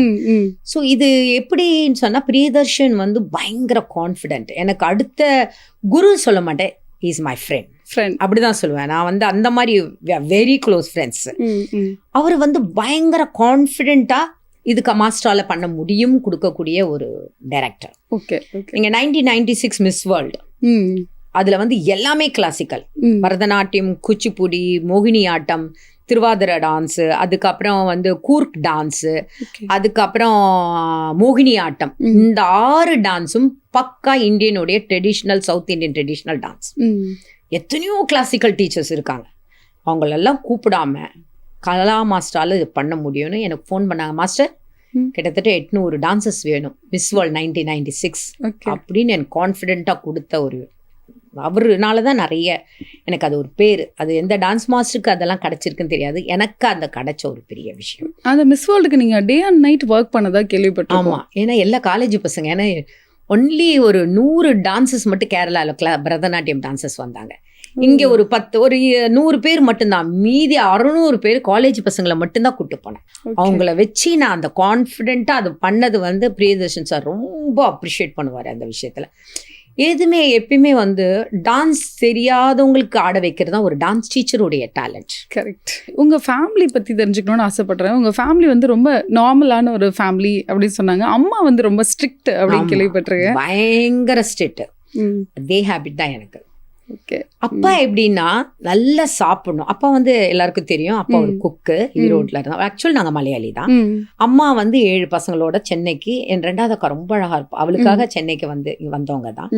ஸோ இது எப்படின்னு சொன்னா பிரியதர்ஷன் வந்து பயங்கர கான்ஃபிடென்ட். எனக்கு அடுத்த குரு சொல்ல மாட்டேன், இஸ் மை ஃப்ரெண்ட் அப்படிதான் சொல்லுவேன். நான் வந்து அந்த மாதிரி வெரி க்ளோஸ் ஃப்ரெண்ட்ஸ். அவர் வந்து பயங்கர கான்ஃபிடென்ட்டா இதுக்கு மாஸ்டரால பண்ண முடியும் கொடுக்கக்கூடிய ஒரு டைரக்டர். ஓகே. நீங்க 1996 மிஸ் வேர்ல்டு, அதுல வந்து எல்லாமே கிளாசிக்கல், பரதநாட்டியம், குச்சிப்புடி, மோகினி ஆட்டம், திருவாதிரை டான்ஸு, அதுக்கப்புறம் வந்து கூர்க் டான்ஸு, அதுக்கப்புறம் மோகினி ஆட்டம், இந்த 6 டான்ஸும் பக்கா இந்தியனுடைய traditional, south Indian traditional dance. எத்தனையோ கிளாசிக்கல் டீச்சர்ஸ் இருக்காங்க, அவங்களெல்லாம் கூப்பிடாம கலா மாஸ்டரால் இது பண்ண முடியும்னு எனக்கு ஃபோன் பண்ணாங்க. மாஸ்டர் கிட்டத்தட்ட 800 டான்சஸ் வேணும் மிஸ் வேர்ல்ட் 1996 அப்படின்னு எனக்கு கான்ஃபிடென்ட்டாக கொடுத்த ஒரு அவருனால தான் நிறைய எனக்கு அது ஒரு பேர். அது எந்த டான்ஸ் மாஸ்டருக்கு அதெல்லாம் கிடைச்சிருக்குன்னு தெரியாது, எனக்கு அந்த கிடைச்ச ஒரு பெரிய விஷயம். அந்த மிஸ் வேர்ல்டுக்கு நீங்கள் டே அண்ட் நைட் ஒர்க் பண்ணதா கேள்விப்பட்டேன். ஆமாம், ஏன்னா எல்லா காலேஜ் பசங்க, ஏன்னா ஒன்லி ஒரு 100 டான்சஸ் மட்டும் கேரளாவில் பரதநாட்டியம் டான்சஸ் வந்தாங்க. இங்கே ஒரு 100 பேர் மட்டும்தான், மீதி 600 பேர் காலேஜ் பசங்களை மட்டும்தான் கூப்பிட்டு போனேன். அவங்கள வச்சு நான் அந்த கான்ஃபிடென்ட்டாக அது பண்ணது வந்து பிரியதர்ஷன் சார் ரொம்ப அப்ரிஷியேட் பண்ணுவார் அந்த விஷயத்தில். எதுவுமே எப்பயுமே வந்து டான்ஸ் தெரியாதவங்களுக்கு ஆட வைக்கிறது தான் ஒரு டான்ஸ் டீச்சருடைய டேலண்ட். கரெக்ட். உங்கள் ஃபேமிலி பற்றி தெரிஞ்சுக்கணும்னு ஆசைப்பட்றேன். உங்கள் ஃபேமிலி வந்து ரொம்ப நார்மலான ஒரு ஃபேமிலி அப்படின்னு சொன்னாங்க. அம்மா வந்து ரொம்ப ஸ்ட்ரிக்ட் அப்படின்னு கேள்விப்பட்டிருக்கேன். பயங்கர ஸ்ட்ரிக்ட். அதே ஹேபிட் தான் எனக்கு. ஓகே. அப்பா எப்படின்னா நல்லா சாப்பிடணும். அப்பா வந்து எல்லாருக்கும் தெரியும், அப்பா ஒரு குக்கு, ஈரோட்ல இருந்தா. ஆக்சுவல் நாங்கள் மலையாளி தான். அம்மா வந்து 7 பசங்களோட சென்னைக்கு, என் 2வது அக்கா ரொம்ப அழகா இருப்பா, அவளுக்காக சென்னைக்கு வந்தவங்க தான்.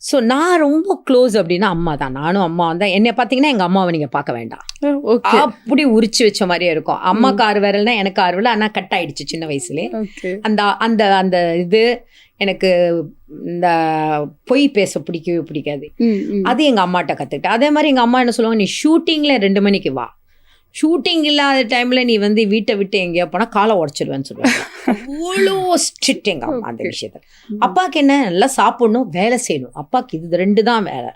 ஸோ நான் ரொம்ப க்ளோஸ் அப்படின்னா அம்மா தான். நானும் அம்மா தான். என்னை பார்த்தீங்கன்னா எங்கள் அம்மாவை நீங்கள் பார்க்க வேண்டாம், அப்படி உரிச்சு வச்ச மாதிரியே இருக்கும். அம்மாக்கு 6 விரல்னா எனக்கு 6 விரல், ஆனால் கட் ஆயிடுச்சு சின்ன வயசுலேயே. அந்த அந்த அந்த இது எனக்கு இந்த பொய் பேச பிடிக்கவே பிடிக்காது. அது எங்கள் அம்மாட்ட கற்றுக்கிட்டேன். அதே மாதிரி எங்கள் அம்மா என்ன சொல்லுவாங்க, நீ ஷூட்டிங்கில் 2 மணிக்கு வா, ஷூட்டிங் இல்லாத டைமில் நீ வந்து வீட்டை விட்டு எங்கேயோ போனால் காலை உடச்சிடுவேன்னு சொல்லுவாங்க. அவ்வளோ ஸ்ட்ரிக்ட் எங்கள் அம்மா அந்த விஷயத்தில். அப்பாவுக்கு என்ன, நல்லா சாப்பிடணும், வேலை செய்யணும். அப்பாவுக்கு இது 2 தான் வேலை.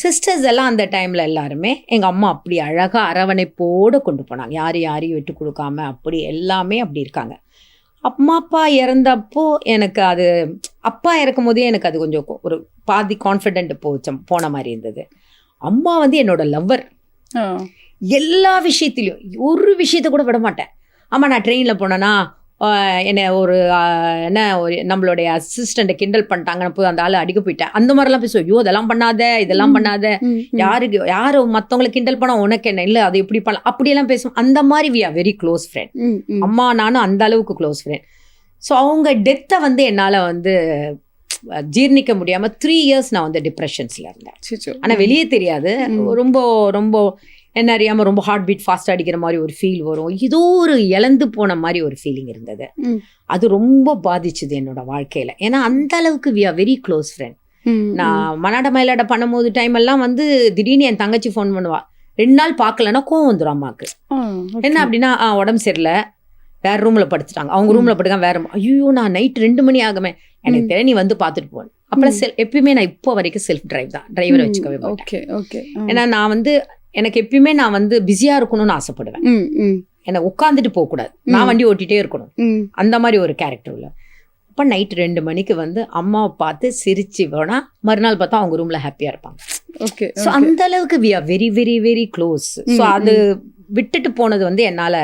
சிஸ்டர்ஸ் எல்லாம் அந்த டைமில் எல்லாருமே எங்கள் அம்மா அப்படி அழகாக அரவணைப்போடு கொண்டு போனாங்க. யாரையும் விட்டு கொடுக்காம அப்படி எல்லாமே அப்படி இருக்காங்க. அம்மா அப்பா இறந்தப்போ எனக்கு அது, அப்பா இறக்கும் போதே எனக்கு அது கொஞ்சம் ஒரு பாதி கான்ஃபிடென்ட் போன மாதிரி இருந்தது. அம்மா வந்து என்னோட லவ்வர். எல்லா விஷயத்துலையும் ஒரு விஷயத்த கூட விட மாட்டேன். ஆமாம், நான் ட்ரெயினில் போனேன்னா என்னை ஒரு நம்மளுடைய அசிஸ்டண்ட்டை கிண்டல் பண்ணிட்டாங்கன்னு போய் அந்த ஆள் அடிக்க போயிட்டேன். அந்த மாதிரிலாம் பேசுவோம். ஐயோ இதெல்லாம் பண்ணாத, இதெல்லாம் பண்ணாத, யார் மற்றவங்களை கிண்டல் பண்ணால் உனக்கு என்ன, இல்லை அது எப்படி பண்ணலாம், அப்படியெல்லாம் பேசுவோம். அந்த மாதிரி we are very close friend. அம்மா நானும் அந்த அளவுக்கு க்ளோஸ் ஃப்ரெண்ட். ஸோ அவங்க டெத்தை வந்து என்னால் வந்து ஜீர்ணிக்க முடியாமல் 3 years நான் வந்து டிப்ரெஷன்ஸில் இருந்தேன். ஆனால் வெளியே தெரியாது. ரொம்ப ரொம்ப என்ன அறியாமல் ரொம்ப ஹார்ட் பீட் ஃபாஸ்ட் அடிக்கிற மாதிரி ஒரு ஃபீல் வரும். ஏதோ ஒரு இழந்து போன மாதிரி ஒரு ஃபீலிங் இருந்தது. அது ரொம்ப பாதிச்சுது என்னோட வாழ்க்கையில். ஏன்னா அந்த அளவுக்கு we are very close friend. நான் மனாட மயிலாட பண்ணும்போது டைம் எல்லாம் வந்து திடீர்னு என் தங்கச்சி ஃபோன் பண்ணுவா. 2 நாள் பார்க்கலன்னா கோவம் வந்துடும் அம்மாவுக்கு. என்ன அப்படின்னா, உடம்பு சரியில்லை, வேற ரூமில் படுத்துட்டாங்க, அவங்க ரூமில் படுக்காம வேற, ஐயோ நான் நைட் 2 மணி ஆகுமே, எனக்கு தெரியும், நீ வந்து பார்த்துட்டு போவேன். அப்பெல்லாம் எப்பயுமே நான் இப்போ வரைக்கும் செல்ஃப் டிரைவ் தான், டிரைவரை வச்சுக்கவே மாட்டேன். ஏன்னா நான் வந்து எனக்கு எப்பயுமே நான் வந்து பிஸியாக இருக்கணும்னு ஆசைப்படுவேன். எனக்கு உட்காந்துட்டு போகக்கூடாது, நான் வண்டி ஓட்டிகிட்டே இருக்கணும், அந்த மாதிரி ஒரு கேரக்டர் உள்ள. அப்போ நைட் 2 மணிக்கு வந்து அம்மாவை பார்த்து சிரிச்சு போனால் மறுநாள் பார்த்தா அவங்க ரூமில் ஹாப்பியாக இருப்பாங்க. ஓகே. ஸோ அந்த அளவுக்கு we are very very very close. So அது விட்டுட்டு போனது வந்து என்னால்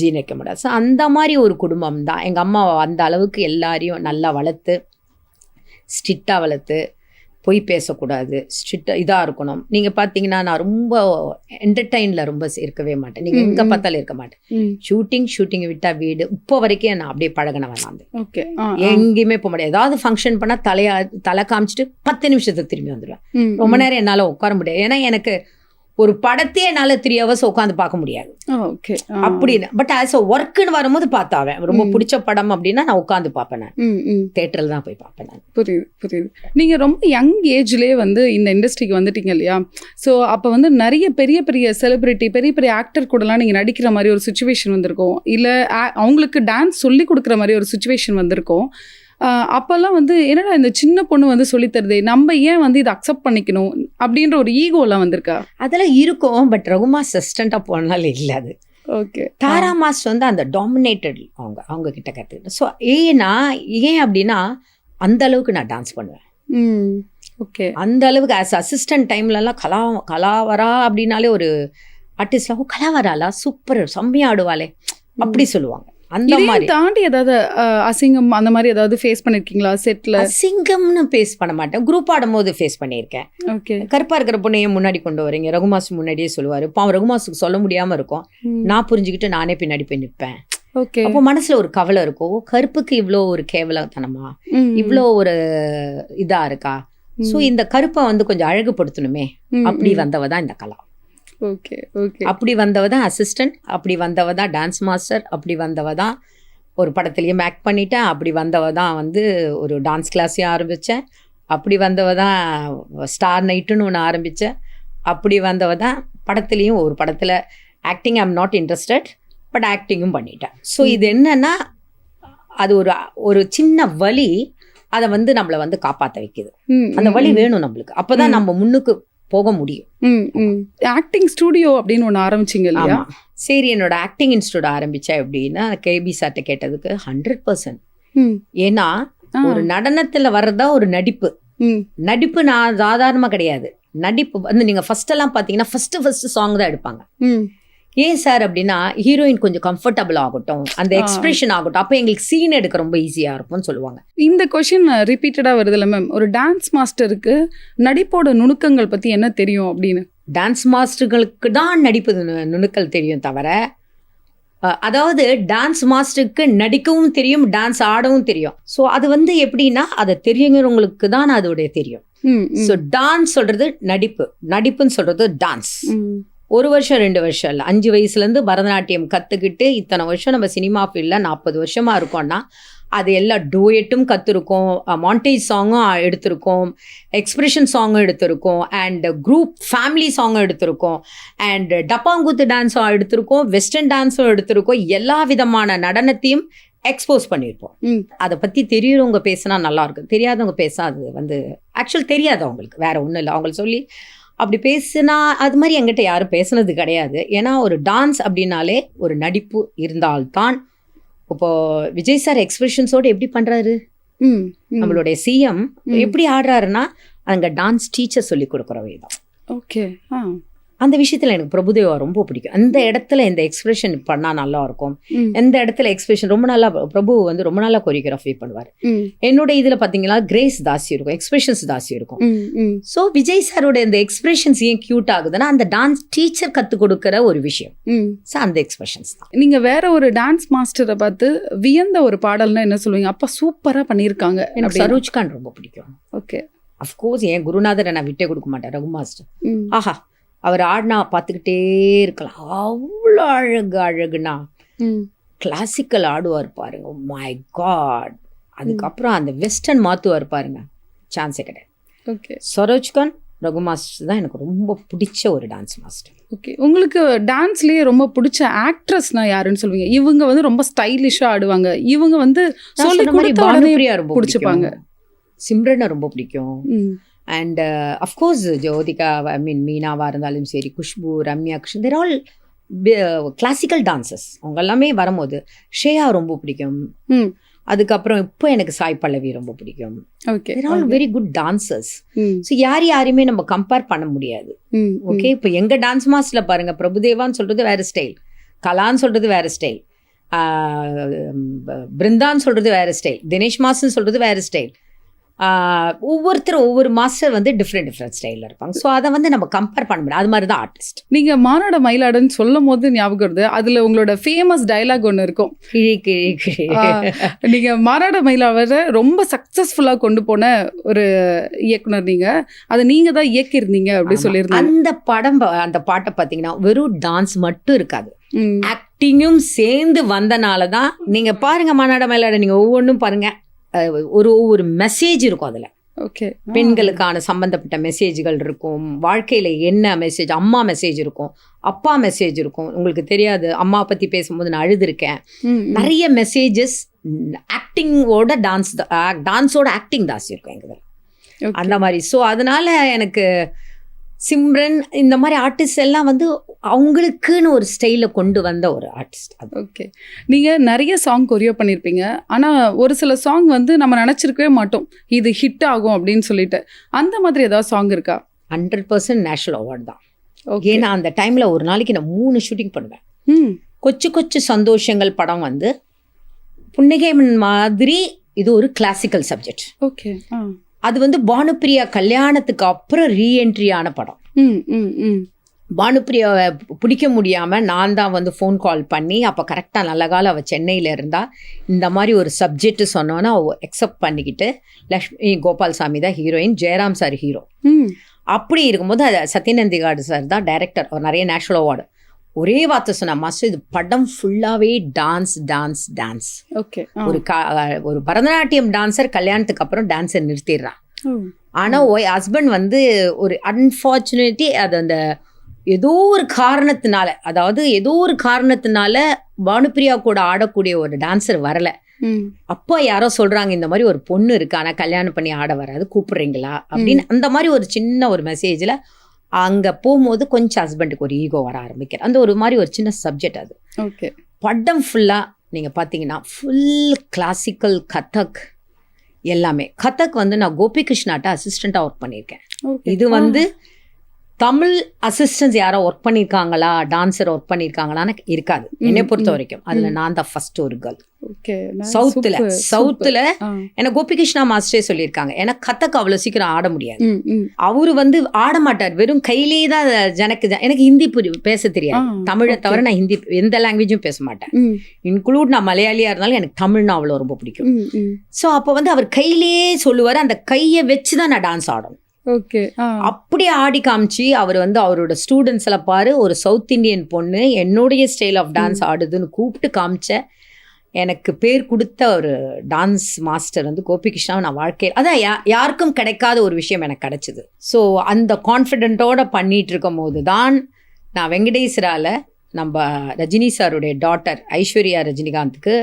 ஜீர்ணிக்க முடியாது. ஸோ அந்த மாதிரி ஒரு குடும்பம் தான். எங்கள் அம்மா அந்த அளவுக்கு எல்லாரையும் நல்லா வளர்த்து, ஸ்ட்ரிக்டாக வளர்த்து, பொய் பேசக்கூடாது, ஸ்ட்ரிக்டாக இதாக இருக்கணும். நீங்கள் பார்த்தீங்கன்னா நான் ரொம்ப என்டர்டெயினில் ரொம்ப இருக்கவே மாட்டேன். நீங்கள் எங்கே பார்த்தாலும் இருக்க மாட்டேன். ஷூட்டிங் விட்டால் வீடு, இப்போ வரைக்கும் நான் அப்படியே பழகினவன் நான். ஓகே. எங்கேயுமே போக முடியாது. ஏதாவது ஃபங்க்ஷன் பண்ணால் தலை காமிச்சிட்டு 10 நிமிஷத்துக்கு திரும்பி வந்துடுவேன். ரொம்ப நேரம் என்னால் உட்கார முடியாது. ஏன்னா எனக்கு ஒரு படத்தையே என்னால் 3 hours உட்காந்து பார்க்க முடியாது. ஓகே. அப்படின்னு பட் ஆஸ் அ ஒர்க்குன்னு வரும்போது பார்த்தாவேன். ரொம்ப பிடிச்ச படம் அப்படின்னா நான் உட்காந்து பார்ப்பேன். நான் தேட்டரில் தான் போய் பார்ப்பேன். நான் புரியுது. நீங்கள் ரொம்ப யங் ஏஜ்லேயே வந்து இந்த இண்டஸ்ட்ரிக்கு வந்துட்டீங்க இல்லையா? ஸோ அப்போ வந்து நிறைய பெரிய பெரிய செலிபிரிட்டி, பெரிய பெரிய ஆக்டர் கூடலாம் நீங்கள் நடிக்கிற மாதிரி ஒரு சுச்சுவேஷன் வந்திருக்கும், இல்லை அவங்களுக்கு டான்ஸ் சொல்லி கொடுக்குற மாதிரி ஒரு சுச்சுவேஷன் வந்திருக்கும். அப்போல்லாம் வந்து என்னடா இந்த சின்ன பொண்ணு வந்து சொல்லித்தருதே, நம்ம ஏன் வந்து இதை அக்செப்ட் பண்ணிக்கணும் அப்படின்ற ஒரு ஈகோலாம் வந்திருக்கா? அதெல்லாம் இருக்கும். பட் ரகுமா அசிஸ்டண்ட்டாக போனாலும் இல்லை அது. ஓகே. தாரா மாஸ்டர் வந்து அந்த டாமினேட்டட் அவங்க கிட்ட கற்றுக்கிட்டேன். ஸோ ஏன் அப்படின்னா அந்த அளவுக்கு நான் டான்ஸ் பண்ணுவேன். ஓகே. அந்த அளவுக்கு ஆஸ் அசிஸ்டன்ட் டைம்லலாம் கலாவரா அப்படின்னாலே ஒரு ஆர்டிஸ்ட்லாம் கலாவராலா சூப்பர் செம்மையா ஆடுவாளே அப்படி சொல்லுவாங்க. அந்த மாதிரி தாண்டி ஏதாவது அசிங்கம் அந்த மாதிரி ஏதாவது ஃபேஸ் பண்ணிருக்கீங்களா செட்ல? அசிங்கம்னு ஃபேஸ் பண்ண மாட்டேன். குரூப் ஆடும்போது ஃபேஸ் பண்ணியிருக்கேன். ஓகே. கருப்பா இருக்கிற பொண்ணையே முன்னாடி கொண்டு வரீங்க, ரகுமாஸ் முன்னாடியே சொல்லுவாரு. இப்போ அவன் ரகுமாஸுக்கு சொல்ல முடியாம இருக்கும், நான் புரிஞ்சுக்கிட்டு நானே பின்னாடி போய் நிற்பேன். ஓகே. அப்போ மனசுல ஒரு கவலை இருக்கும், கருப்புக்கு இவ்வளோ ஒரு கேவலத்தனமா, இவ்வளோ ஒரு இதா இருக்கா, ஸோ இந்த கருப்பை வந்து கொஞ்சம் அழகுபடுத்தணுமே, அப்படி வந்தவ தான் இந்த கலா. ஓகே. ஓகே. அப்படி வந்தவ தான் அசிஸ்டன்ட், அப்படி வந்தவ தான் டான்ஸ் மாஸ்டர், அப்படி வந்தவ தான் ஒரு படத்துலையும் ஆக்ட் பண்ணிட்டேன், அப்படி வந்தவ தான் வந்து ஒரு டான்ஸ் கிளாஸையும் ஆரம்பித்தேன், அப்படி வந்தவ தான் ஸ்டார் நைட்டுன்னு ஒன்று ஆரம்பித்தேன், அப்படி வந்தவ தான் படத்துலேயும் ஒரு படத்தில் acting I am not interested but ஆக்டிங்கும் பண்ணிட்டேன். ஸோ இது என்னன்னா அது ஒரு சின்ன வலி, அதை வந்து நம்மளை வந்து காப்பாற்ற வைக்குது. அந்த வலி வேணும் நம்மளுக்கு, அப்போ தான் நம்ம முன்னுக்கு போக முடியும். ஆக்டிங் ஸ்டுடியோ அப்படின்னு ஒன்று ஆரம்பிச்சிங்க இல்லையா? சரி, என்னோட ஆக்டிங் இன்ஸ்டியூட் ஆரம்பித்தேன் அப்படின்னா கேபி சார்ட்ட கேட்டதுக்கு 100%. ஏன்னா ஒரு நடனத்தில் வர்றதா ஒரு நடிப்பு நான் சாதாரணமாக கிடையாது. நடிப்பு வந்து நீங்கள் ஃபர்ஸ்டெல்லாம் பார்த்தீங்கன்னா ஃபர்ஸ்ட் சாங் தான் எடுப்பாங்க. ஏன் சார் அப்படின்னா ஹீரோயின் கொஞ்சம் கம்ஃபர்டபுள் ஆகட்டும், அந்த எக்ஸ்பிரஷன் ஆகட்டும், அப்போ எங்களுக்கு சீன் எடுக்க ரொம்ப ஈஸியாக இருக்கும்னு சொல்லுவாங்க. இந்த கொஷின் ரிப்பீட்டடாக வருதுல்ல மேம், ஒரு டான்ஸ் மாஸ்டருக்கு நடிப்போட நுணுக்கங்கள் பற்றி என்ன தெரியும் அப்படின்னு? டான்ஸ் மாஸ்டர்களுக்கு தான் நடிப்பு நுணுக்கல் தெரியும் தவிர, அதாவது டான்ஸ் மாஸ்டருக்கு நடிக்கவும் தெரியும், டான்ஸ் ஆடவும் தெரியும். ஸோ அது வந்து எப்படின்னா அதை தெரியுங்கிறவங்களுக்கு தான் அதோடைய தெரியும். ஸோ டான்ஸ் சொல்றது நடிப்புன்னு சொல்றது டான்ஸ். 1 வருஷம் 2 வருஷம் இல்லை, 5 வயசுலேருந்து பரதநாட்டியம் கற்றுக்கிட்டு இத்தனை வருஷம் நம்ம சினிமா ஃபீல்டில் 40 வருஷமாக இருக்கோம்னா அது எல்லா டூயட்டும் கற்றுருக்கோம், மாண்டேஜ் சாங்கும் எடுத்திருக்கோம், எக்ஸ்பிரஷன் சாங்கும் எடுத்திருக்கோம், அண்ட் குரூப் ஃபேமிலி சாங்கும் எடுத்திருக்கோம், அண்ட் டப்பாங்குத்து டான்ஸும் எடுத்திருக்கோம், வெஸ்டர்ன் டான்ஸும் எடுத்திருக்கோம். எல்லா விதமான நடனத்தையும் எக்ஸ்போஸ் பண்ணியிருப்போம். அதை பற்றி தெரியுறவங்க பேசினா நல்லாயிருக்கும், தெரியாதவங்க பேச அது வந்து ஆக்சுவல் தெரியாது அவங்களுக்கு, வேற ஒன்றும் இல்லை. அவங்களுக்கு சொல்லி அப்படி பேசுனா அது மாதிரி என்கிட்ட யாரும் பேசுனது கிடையாது. ஏன்னா ஒரு டான்ஸ் அப்படின்னாலே ஒரு நடிப்பு இருந்தால்தான். இப்போ விஜய் சார் எக்ஸ்பிரஷன்ஸோடு எப்படி பண்ணுறாரு, நம்மளுடைய சிஎம் எப்படி ஆடுறாருன்னா அங்கே டான்ஸ் டீச்சர் சொல்லி கொடுக்குறவே தான். ஓகே. அந்த விஷயத்தில் எனக்கு பிரபுதேவா ரொம்ப பிடிக்கும். அந்த இடத்துல இந்த எக்ஸ்பிரஷன் பண்ணால் நல்லா இருக்கும், எந்த இடத்துல எக்ஸ்பிரஷன் ரொம்ப நல்லா பிரபு வந்து ரொம்ப நல்லா கொரியோகிராஃபி பண்ணுவார். என்னோட இதில் பார்த்தீங்கன்னா கிரேஸ் தாசி இருக்கும், எக்ஸ்பிரஷன்ஸ் தாசி இருக்கும். ஸோ விஜய் சாரோட இந்த எக்ஸ்பிரஷன்ஸ் ஏன் க்யூட் ஆகுதுன்னா அந்த டான்ஸ் டீச்சர் கற்றுக் கொடுக்குற ஒரு விஷயம். ஸோ அந்த எக்ஸ்பிரஷன்ஸ் தான். நீங்கள் வேற ஒரு டான்ஸ் மாஸ்டரை பார்த்து வியந்த ஒரு பாடல்னா என்ன சொல்லுவீங்க? அப்பா சூப்பராக பண்ணியிருக்காங்க. எனக்கு சரோஜ் கான் ரொம்ப பிடிக்கும். ஓகே. அஃப்கோர்ஸ் என் குருநாதரை நான் விட்டே கொடுக்க மாட்டேன், ரகு மாஸ்டர். ஆஹா, அவர் ஆடினா பார்த்துக்கிட்டே இருக்கலாம், அவ்வளோ அழகுனா. கிளாசிக்கல் ஆடுவார் பாருங்க, மை காட். அதுக்கப்புறம் அந்த வெஸ்டர்ன் மாற்றுவார் பாருங்க, சான்ஸே கிடையாது. ஓகே. சரோஜ்கான், ரகு மாஸ்டர் தான் எனக்கு ரொம்ப பிடிச்ச ஒரு டான்ஸ் மாஸ்டர். ஓகே. உங்களுக்கு டான்ஸ்லேயே ரொம்ப பிடிச்ச ஆக்ட்ரஸ்னா யாருன்னு சொல்லுவீங்க? இவங்க வந்து ரொம்ப ஸ்டைலிஷாக ஆடுவாங்க, இவங்க வந்து சொல்லி கொடுத்த பானுப்ரியா ரொம்ப பிடிச்சிப்பாங்க, சிம்ரனை ரொம்ப பிடிக்கும், அண்ட் அஃப்கோர்ஸ் ஜோதிகா, ஐ மீன் மீனாவாக இருந்தாலும் சரி, குஷ்பு, ரம்யா கிருஷ்ணன், தேர் ஆல் கிளாசிக்கல் டான்சஸ். அவங்க எல்லாமே வரும்போது ஸ்ரேயா ரொம்ப பிடிக்கும். அதுக்கப்புறம் இப்போ எனக்கு சாய் பல்லவி ரொம்ப பிடிக்கும். Okay. They're all very good dancers. So யாரையுமே நம்ம கம்பேர் பண்ண முடியாது. ஓகே. இப்போ எங்கள் டான்ஸ் மாஸ்டரில் பாருங்கள், பிரபுதேவான்னு சொல்கிறது வேறு ஸ்டைல், கலான்னு சொல்கிறது வேறு ஸ்டைல், பிருந்தான்னு சொல்கிறது வேறு ஸ்டைல், தினேஷ் மாஸ்டர்னு சொல்கிறது வேறு ஸ்டைல். ஒவ்வொருத்தரும் ஒவ்வொரு மாஸ்டர் வந்து டிஃப்ரெண்ட் ஸ்டைலில் இருப்பாங்க. ஸோ அதை வந்து நம்ம கம்பேர் பண்ண முடியாது. அது மாதிரி தான் ஆர்டிஸ்ட். நீங்கள் மானாட மயிலாடுன்னு சொல்லும் போது ஞாபகம் வருது, அதில் உங்களோட ஃபேமஸ் டைலாக் ஒன்று இருக்கும், கிழி கிழி கிழி. நீங்கள் மானாட மயிலாவரை ரொம்ப சக்ஸஸ்ஃபுல்லாக கொண்டு போன ஒரு இயக்குனர், நீங்கள் அதை நீங்கள் தான் இயக்கியிருந்தீங்க அப்படி சொல்லியிருந்தீங்க. அந்த பாட்டை பார்த்தீங்கன்னா வெறும் டான்ஸ் மட்டும் இருக்காது, ஆக்டிங்கும் சேர்ந்து வந்தனால தான். நீங்கள் பாருங்கள் மானாட மயிலாட, நீங்கள் ஒவ்வொன்றும் பாருங்கள், ஒவ்வொரு மெசேஜ் இருக்கும் அதில். ஓகே. பெண்களுக்கான சம்பந்தப்பட்ட மெசேஜ்கள் இருக்கும், வாழ்க்கையில் என்ன மெசேஜ், அம்மா மெசேஜ் இருக்கும், அப்பா மெசேஜ் இருக்கும். உங்களுக்கு தெரியாது, அம்மா பற்றி பேசும்போது நான் அழுதுருக்கேன். நிறைய மெசேஜஸ் ஆக்டிங்கோட டான்ஸோட ஆக்டிங் தாசி இருக்கும் எங்களுக்கு அந்த மாதிரி. ஸோ அதனால எனக்கு சிம்ரன் இந்த மாதிரி ஆர்டிஸ்ட் எல்லாம் வந்து அவங்களுக்குன்னு ஒரு ஸ்டைலில் கொண்டு வந்த ஒரு ஆர்டிஸ்ட். ஓகே. நீங்கள் நிறைய சாங் கொரியோ பண்ணியிருப்பீங்க, ஆனால் ஒரு சில சாங் வந்து நம்ம நினச்சிருக்கவே மாட்டோம் இது ஹிட் ஆகும் அப்படின்னு சொல்லிட்டு. அந்த மாதிரி ஏதாவது சாங் இருக்கா? 100% நேஷனல் அவார்டு தான். ஏன்னா அந்த டைமில் ஒரு நாளைக்கு நான் 3 ஷூட்டிங் பண்ணுவேன். கொச்சு கொச்சு சந்தோஷங்கள் படம் வந்து புன்னகைமன் மாதிரி இது ஒரு கிளாசிக்கல் சப்ஜெக்ட். ஓகே. அது வந்து பானுப்ரியா கல்யாணத்துக்கு அப்புறம் ரீஎன்ட்ரி ஆன படம். பானுப்ரியாவை பிடிக்க முடியாமல் நான் தான் வந்து ஃபோன் கால் பண்ணி, அப்போ கரெக்டாக நல்ல காலம் அவள் சென்னையில் இருந்தால், இந்த மாதிரி ஒரு சப்ஜெக்ட் சொன்னோன்னா அவள் அக்செப்ட் பண்ணிக்கிட்டு, லக்ஷ்மி கோபால்சாமி தான் ஹீரோயின், ஜெயராம் சார் ஹீரோ. அப்படி இருக்கும்போது அது சத்யநந்திகாடு சார் தான் டைரக்டர். அவர் நிறைய நேஷனல் அவார்டு. ஒரே வார்த்தை சொன்ன மாஸ்டர், இது படம் ஃபுல்லாகவே டான்ஸ் டான்ஸ் டான்ஸ். ஓகே. ஒரு பரதநாட்டியம் டான்சர் கல்யாணத்துக்கு அப்புறம் டான்ஸை நிறுத்திடுறான். ஆனால் ஹஸ்பண்ட் வந்து ஒரு அன்ஃபார்ச்சுனேட்லி அது அந்த ஏதோ ஒரு காரணத்தினால பானுப்ரியா கூட ஆடக்கூடிய ஒரு டான்சர் வரல. அப்போ யாரோ சொல்றாங்க, இந்த மாதிரி ஒரு பொண்ணு இருக்கு, ஆனால் கல்யாணம் பண்ணி ஆட வராது, கூப்பிடுறீங்களா அப்படின்னு. அந்த மாதிரி ஒரு சின்ன ஒரு மெசேஜில் அங்கே போகும்போது கொஞ்சம் ஹஸ்பண்டுக்கு ஒரு ஈகோ வர ஆரம்பிக்கிற அந்த ஒரு மாதிரி ஒரு சின்ன சப்ஜெக்ட் அது. ஓகே. படம் ஃபுல்லாக நீங்கள் பார்த்தீங்கன்னா ஃபுல் கிளாசிக்கல் கதக் எல்லாமே. கதக் வந்து நான் கோபி கிருஷ்ணாட்ட அசிஸ்டண்ட்டாக ஒர்க் பண்ணியிருக்கேன். இது வந்து தமிழ் அசிஸ்டன்ஸ் யாரோ ஒர்க் பண்ணியிருக்காங்களா, டான்ஸர் ஒர்க் பண்ணியிருக்காங்களான்னு இருக்காது என்னை பொறுத்த வரைக்கும். அதில் நான் தான் ஃபர்ஸ்ட் ஒரு கேர்ள். சவுத்தில் ஏன்னா கோபிகிருஷ்ணா மாஸ்டரே சொல்லியிருக்காங்க, ஏன்னா கதக்கு அவ்வளோ சீக்கிரம் ஆட முடியாது. அவரு வந்து ஆட மாட்டார், வெறும் கையிலேயே தான் எனக்கு ஹிந்தி பேச தெரியாது, தமிழை தவிர நான் ஹிந்தி எந்த லாங்குவேஜும் பேச மாட்டேன். இன்க்ளூட் நான் மலையாளியா இருந்தாலும் எனக்கு தமிழ்னா அவ்வளோ ரொம்ப பிடிக்கும். ஸோ அப்போ வந்து அவர் கையிலேயே சொல்லுவார், அந்த கையை வச்சு தான் நான் டான்ஸ் ஆடணும். ஓகே. அப்படி ஆடி காமிச்சு அவர் வந்து அவரோட ஸ்டூடெண்ட்ஸ்ல பாரு, ஒரு சவுத் இண்டியன் பொண்ணு என்னுடைய ஸ்டைல் ஆஃப் டான்ஸ் ஆடுதுன்னு கூப்பிட்டு காமிச்ச. எனக்கு பேர் கொடுத்த ஒரு டான்ஸ் மாஸ்டர் வந்து கோபிகிருஷ்ணாவை நான் வாழ்க்கையில் அதான் யாருக்கும் கிடைக்காத ஒரு விஷயம் எனக்கு கிடைச்சிது. ஸோ அந்த கான்ஃபிடென்ட்டோட பண்ணிட்டு இருக்கும் போது தான் நான் வெங்கடேஸ்வராவில் நம்ம ரஜினி சாருடைய டாட்டர் ஐஸ்வர்யா ரஜினிகாந்துக்கு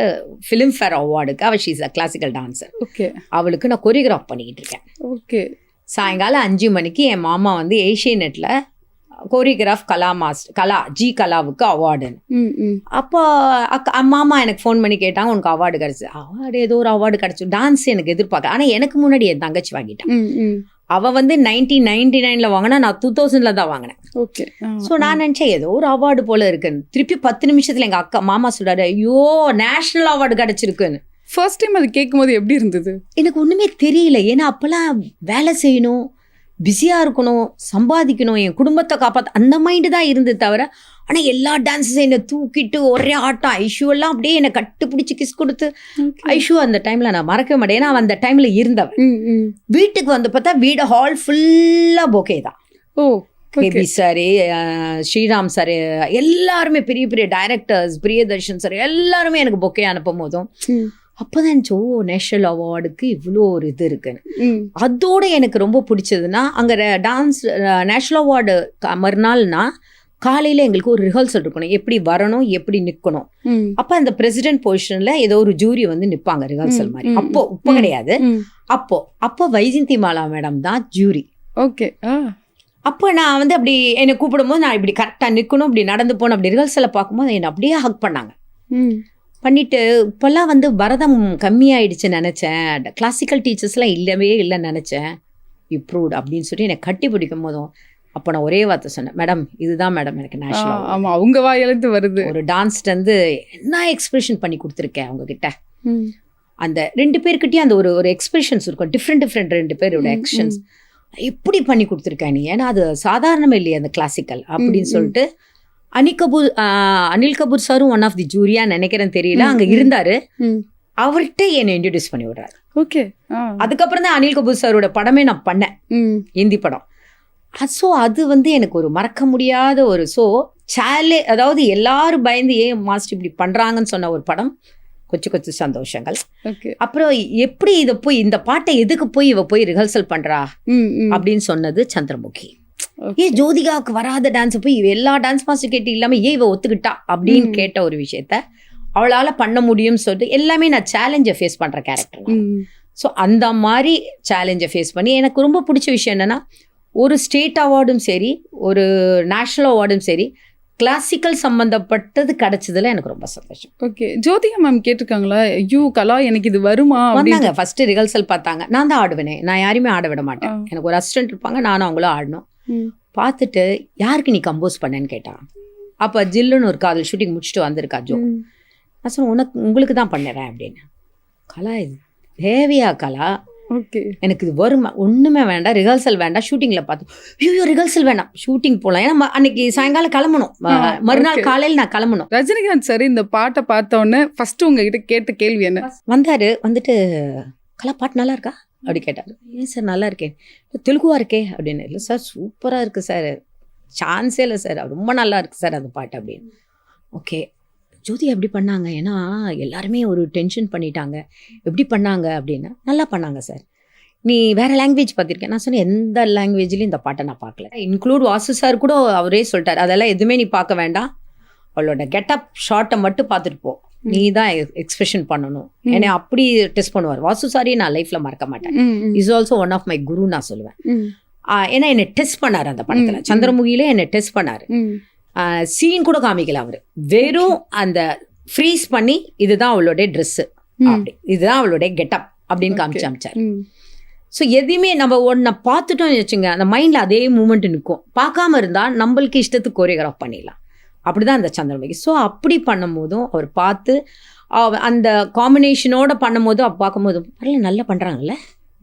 ஃபிலிம்ஃபேர் அவார்டுக்கு அவள் she's a classical dancer. Okay. அவளுக்கு நான் கொரியோகிராஃப் பண்ணிக்கிட்டு இருக்கேன். ஓகே. சாயங்காலம் 5 மணிக்கு என் மாமா வந்து ஏஷியநெட்டில் கோரியோகிராஃப் கலாவுக்கு அவார்டுன்னு. அப்போ மாமா எனக்கு ஃபோன் பண்ணி கேட்டாங்க, உனக்கு அவார்டு கிடச்சி. அவார்டு ஏதோ ஒரு அவார்டு கிடச்சி. டான்ஸ் எனக்கு எதிர்பார்க்க, ஆனால் எனக்கு முன்னாடி என் தங்கச்சி வாங்கிட்டான். அவள் வந்து 1999 வாங்கினா, நான் 2000 தான் வாங்கினேன். ஓகே. ஸோ நான் நினச்சேன் ஏதோ ஒரு அவார்டு போல இருக்குன்னு. திருப்பி 10 நிமிஷத்தில் எங்கள் மாமா சொல்கிறாரு, ஐயோ நேஷ்னல் அவார்டு கிடச்சிருக்குன்னு. ஃபர்ஸ்ட் டைம் அது கேட்கும்போது எப்படி இருந்தது? எனக்கு ஒன்றுமே தெரியல. ஏன்னா அப்போல்லாம் வேலை செய்யணும், பிஸியாக இருக்கணும், சம்பாதிக்கணும், என் குடும்பத்தை காப்பாற்ற, அந்த மைண்டு தான் இருந்தது தவிர. ஆனால் எல்லா டான்ஸஸும் என்னை தூக்கிட்டு ஒரே ஆட்டம். ஐஷுவெல்லாம் அப்படியே என்னை கட்டுப்பிடிச்சி கிஸ் கொடுத்து. ஐஷு அந்த டைமில் நான் மறக்கவே மாட்டேன். ஏன்னா அவன் அந்த டைமில் இருந்தவன். வீட்டுக்கு வந்து பார்த்தா வீடு ஹால் ஃபுல்லாக பொக்கே தான். ஓ, கேபி சார், ஸ்ரீராம் சார், எல்லாருமே பெரிய பெரிய டைரக்டர்ஸ், பிரியதர்ஷன் சார் எல்லாருமே எனக்கு பொக்கே அனுப்பும் போதும் அப்போதான் நேஷனல் அவார்டுக்கு இவ்வளோ ஒரு இது இருக்குன்னு. அதோட எனக்கு ரொம்ப பிடிச்சதுன்னா, அங்கே டான்ஸ் நேஷனல் அவார்டு மறுநாள்னா காலையில் எங்களுக்கு ஒரு ரிஹர்சல் இருக்கணும், எப்படி வரணும், எப்படி நிற்கணும். அப்போ அந்த பிரசிடென்ட் பொசிஷனில் ஏதோ ஒரு ஜூரி வந்து நிற்பாங்க ரிஹர்சல் மாதிரி. இப்போ கிடையாது. அப்போ வைஜெயந்தி மாலா மேடம் தான் ஜூரி. ஓகே. அப்போ நான் வந்து அப்படி என்னை கூப்பிடும்போது நான் இப்படி கரெக்டாக நிற்கணும், இப்படி நடந்து போகணும். அப்படி ரிஹர்சலை பார்க்கும்போது என்னை அப்படியே ஹக் பண்ணாங்க. பண்ணிட்டு இப்போல்லாம் வந்து பரதம் கம்மியாயிடுச்சு நினச்சேன், கிளாசிக்கல் டீச்சர்ஸ்லாம் இல்லவே இல்லைன்னு நினச்சேன், இம்ப்ரூவ்ட் அப்படின்னு சொல்லி என்னை கட்டி பிடிக்கும் போதும் அப்போ நான் ஒரே வார்த்தை சொன்னேன், மேடம் இதுதான் மேடம் எனக்கு நேஷனல். ஆமாம், அவங்க வாயிலிருந்து வருது. ஒரு டான்ஸ்லேருந்து என்ன எக்ஸ்பிரஷன் பண்ணி கொடுத்துருக்கேன் அவங்கக்கிட்ட. அந்த 2 பேர்கிட்டயும் அந்த ஒரு எக்ஸ்பிரஷன்ஸ் இருக்கும், டிஃப்ரெண்ட் 2 பேரோட எக்ஸ்பிரஷன்ஸ் எப்படி பண்ணி கொடுத்துருக்கேன் நீ, ஏன்னா அது சாதாரணமே இல்லையா அந்த கிளாசிக்கல் அப்படின்னு சொல்லிட்டு. அனில் கபூர் சாரும் ஒன் ஆஃப் தி ஜூரியா நினைக்கிறேன், தெரியல, அங்கே இருந்தாரு. அவர்கிட்ட என்னை இன்ட்ரடியூஸ் பண்ணி விடுறாரு. ஓகே. அதுக்கப்புறம் தான் அனில் கபூர் சாரோட படமே நான் பண்ணேன், ஹிந்தி படம். ஸோ அது வந்து எனக்கு ஒரு மறக்க முடியாத ஒரு அதாவது எல்லாரும் பயந்து ஏன் மாஸ்டர் இப்படி பண்றாங்கன்னு சொன்ன ஒரு படம். கொச்சு சந்தோஷங்கள். அப்புறம் எப்படி இதை போய் இந்த பாட்டை எதுக்கு இவ போய் ரிஹர்சல் பண்றா அப்படின்னு சொன்னது சந்திரமுகி. ஏன் ஜோதிகாவுக்கு வராத டான்ஸ் போய் எல்லா டான்ஸ் மாஸ்டர் கேட்டு இல்லாம ஏன் இவ ஒத்துக்கிட்டா அப்படின்னு கேட்ட ஒரு விஷயத்த அவளால பண்ண முடியும்னு சொல்லிட்டு எல்லாமே நான் சேலஞ்சை ஃபேஸ் பண்ற கேரக்டர். ஸோ அந்த மாதிரி சேலஞ்சை ஃபேஸ் பண்ணி எனக்கு ரொம்ப பிடிச்ச விஷயம் என்னன்னா, ஒரு ஸ்டேட் அவார்டும் சரி, ஒரு நேஷனல் அவார்டும் சரி, கிளாசிக்கல் சம்பந்தப்பட்டது கிடைச்சதுல எனக்கு ரொம்ப சந்தோஷம். ஓகே. ஜோதிகா மேம் கேட்டிருக்காங்களா, ஐயோ கலா எனக்கு இது வருமா வந்தாங்க. ஃபர்ஸ்ட் ரிஹர்சல் பார்த்தாங்க. நான் தான் ஆடுவேனே, நான் யாரையுமே ஆட விட மாட்டேன். எனக்கு ஒரு அசிஸ்டன்ட் இருப்பாங்க, நானும் அவங்களும் ஆடணும். பார்த்துட்டு யாருக்கு நீ கம்போஸ் பண்ணேன்னு கேட்டான். அப்போ ஜில்லுன்னு ஒரு காதல் ஷூட்டிங் முடிச்சுட்டு வந்திருக்கா ஜோ. நான் சொன்னேன், உங்களுக்கு தான் பண்ணுறேன் அப்படின்னு. கலா இது தேவையா கலா? ஓகே. எனக்கு இது வருமா? ஒன்றுமே வேண்டாம், ரிஹர்சல் வேண்டாம். ஷூட்டிங்கில் பார்த்தோம், ஐயோ ரிஹர்சல் வேண்டாம், ஷூட்டிங் போகலாம். ஏன்னா அன்னைக்கு சாயங்காலம் கிளம்பணும், மறுநாள் காலையில் நான் கிளம்பணும். ரஜினிகாந்த் சார் இந்த பாட்டை பார்த்தோன்னே ஃபர்ஸ்ட் உங்ககிட்ட கேட்ட கேள்வி என்ன? வந்தார், வந்துட்டு கலா பாட்டு நல்லா இருக்கா அப்படி கேட்டார். ஏன் சார் நல்லா இருக்கேன், தெலுங்குவா இருக்கே அப்படின்னு. இல்லை சார் சூப்பராக இருக்குது சார், சான்ஸே இல்லை சார், ரொம்ப நல்லா இருக்குது சார் அந்த பாட்டு அப்படின்னு. ஓகே, ஜோதி எப்படி பண்ணாங்க? ஏன்னா எல்லாருமே ஒரு டென்ஷன் பண்ணிட்டாங்க, எப்படி பண்ணாங்க அப்படின்னா. நல்லா பண்ணாங்க சார். நீ வேறு லாங்குவேஜ் பார்த்துருக்கேன். நான் சொன்னேன், எந்த லாங்குவேஜ்லேயும் இந்த பாட்டை நான் பார்க்கல. இன்க்ளூட் வாசு சார் கூட அவரே சொல்லிட்டார், அதெல்லாம் எதுவுமே நீ பார்க்க வேண்டாம், அவளோட கெட்டப் ஷார்ட்டை மட்டும் பார்த்துட்டு போ, நீ தான் எக்ஸ்பிரஷன் பண்ணணும். என்னை அப்படி டெஸ்ட் பண்ணுவார் வாசு சாரி. நான் லைஃப்பில் மறக்க மாட்டேன். Is also one of my guru நான் சொல்லுவேன். ஏன்னா என்னை டெஸ்ட் பண்ணார் அந்த படத்தில். சந்திரமுகியிலே என்னை டெஸ்ட் பண்ணார். சீன் கூட காமிக்கல அவர், வெறும் அந்த ஃப்ரீஸ் பண்ணி இதுதான் அவளுடைய ட்ரெஸ்ஸு, அப்படி இதுதான் அவளுடைய கெட்டப் அப்படின்னு காமிச்சு அமிச்சார். ஸோ எதையுமே நம்ம ஒன்றை பார்த்துட்டோம்னு வச்சுங்க, அந்த மைண்டில் அதே மூமெண்ட் நிற்கும். பார்க்காம இருந்தால் நம்மளுக்கு இஷ்டத்துக்கு கோரியோகிராஃப் பண்ணிடலாம். அப்படிதான் அந்த சந்திரமுகி. ஸோ அப்படி பண்ணும் போதும் அவர் பார்த்து அந்த காம்பினேஷனோட பண்ணும் போதும் பார்க்கும்போது பரவாயில்ல நல்லா பண்ணுறாங்கல்ல,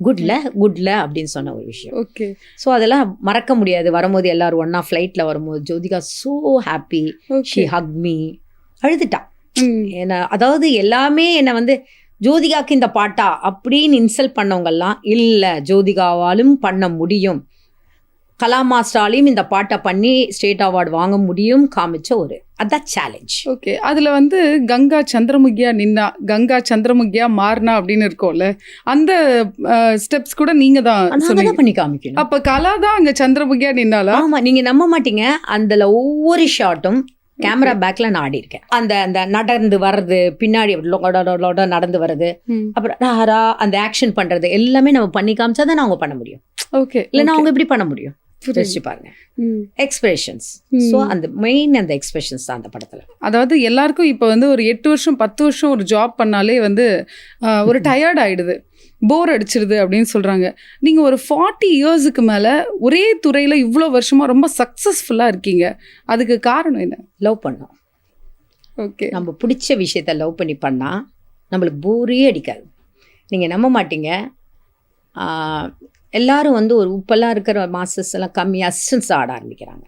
குட்ல அப்படின்னு சொன்ன ஒரு விஷயம். ஓகே. ஸோ அதெல்லாம் மறக்க முடியாது. வரும்போது எல்லாரும் ஒன்னா ஃப்ளைட்டில் வரும்போது Jyothika so happy, she hug me, அழுதுட்டா. ஏன்னா அதாவது எல்லாமே என்னை வந்து ஜோதிகாவுக்கு இந்த பாட்டா அப்படின்னு இன்சல்ட் பண்ணவங்கெல்லாம் இல்லை, ஜோதிகாவாலும் பண்ண முடியும். கலா மாஸ்டராலையும் இந்த பாட்டை பண்ணி ஸ்டேட் அவார்டு வாங்க முடியும் காமிச்ச அதான் சேலஞ்ச். ஓகே, அதில் வந்து கங்கா சந்திரமுகியா நின்னா கங்கா சந்திரமுகியா மாறினா அப்படின்னு இருக்கும்ல, அந்த ஸ்டெப்ஸ் கூட நீங்க தான் சொன்னீங்க. பண்ணி காமிக்கணும். அப்ப கலா தான் அங்க சந்திரமுகியா நின்னாலா? ஆமா, நீங்க நம்ப மாட்டீங்க, அதுல ஒவ்வொரு ஷாட்டும் கேமரா பேக்ல நான் ஆடி இருக்கேன். அந்த நடந்து வர்றது, பின்னாடி நடந்து வர்றது, அப்புறம் அந்த ஆக்ஷன் பண்றது எல்லாமே நம்ம பண்ணி காமிச்சாதான் அவங்க பண்ண முடியும். ஓகே, இல்லைன்னா அவங்க எப்படி பண்ண முடியும்? யோசிச்சு பாருங்க. எக்ஸ்பிரஷன்ஸ். ஸோ அந்த மெயின் அந்த எக்ஸ்பிரஷன்ஸ் தான் அந்த படத்துல. அதாவது எல்லாருக்கும் இப்போ வந்து ஒரு 8 வருஷம் 10 வருஷம் ஒரு ஜாப் பண்ணாலே வந்து ஒரு டயர்ட் ஆயிடுது, போர் அடிச்சிருது அப்படின்னு சொல்றாங்க. நீங்க ஒரு 40 இயர்ஸுக்கு மேல ஒரே துறையில இவ்வளோ வருஷமா ரொம்ப சக்சஸ்ஃபுல்லா இருக்கீங்க. அதுக்கு காரணம் என்ன? லவ் பண்ணோம். ஓகே, நம்ம பிடிச்ச விஷயத்த லவ் பண்ணி பண்ணா நம்மளுக்கு போரே அடிக்காது. நீங்க நம்ப மாட்டீங்க, எல்லாரும் வந்து ஒரு உப்பெல்லாம் இருக்கிற மாஸ்டர்ஸ் எல்லாம் கம்மி அசிஸ்டன்ஸ் ஆட ஆரம்பிக்கிறாங்க.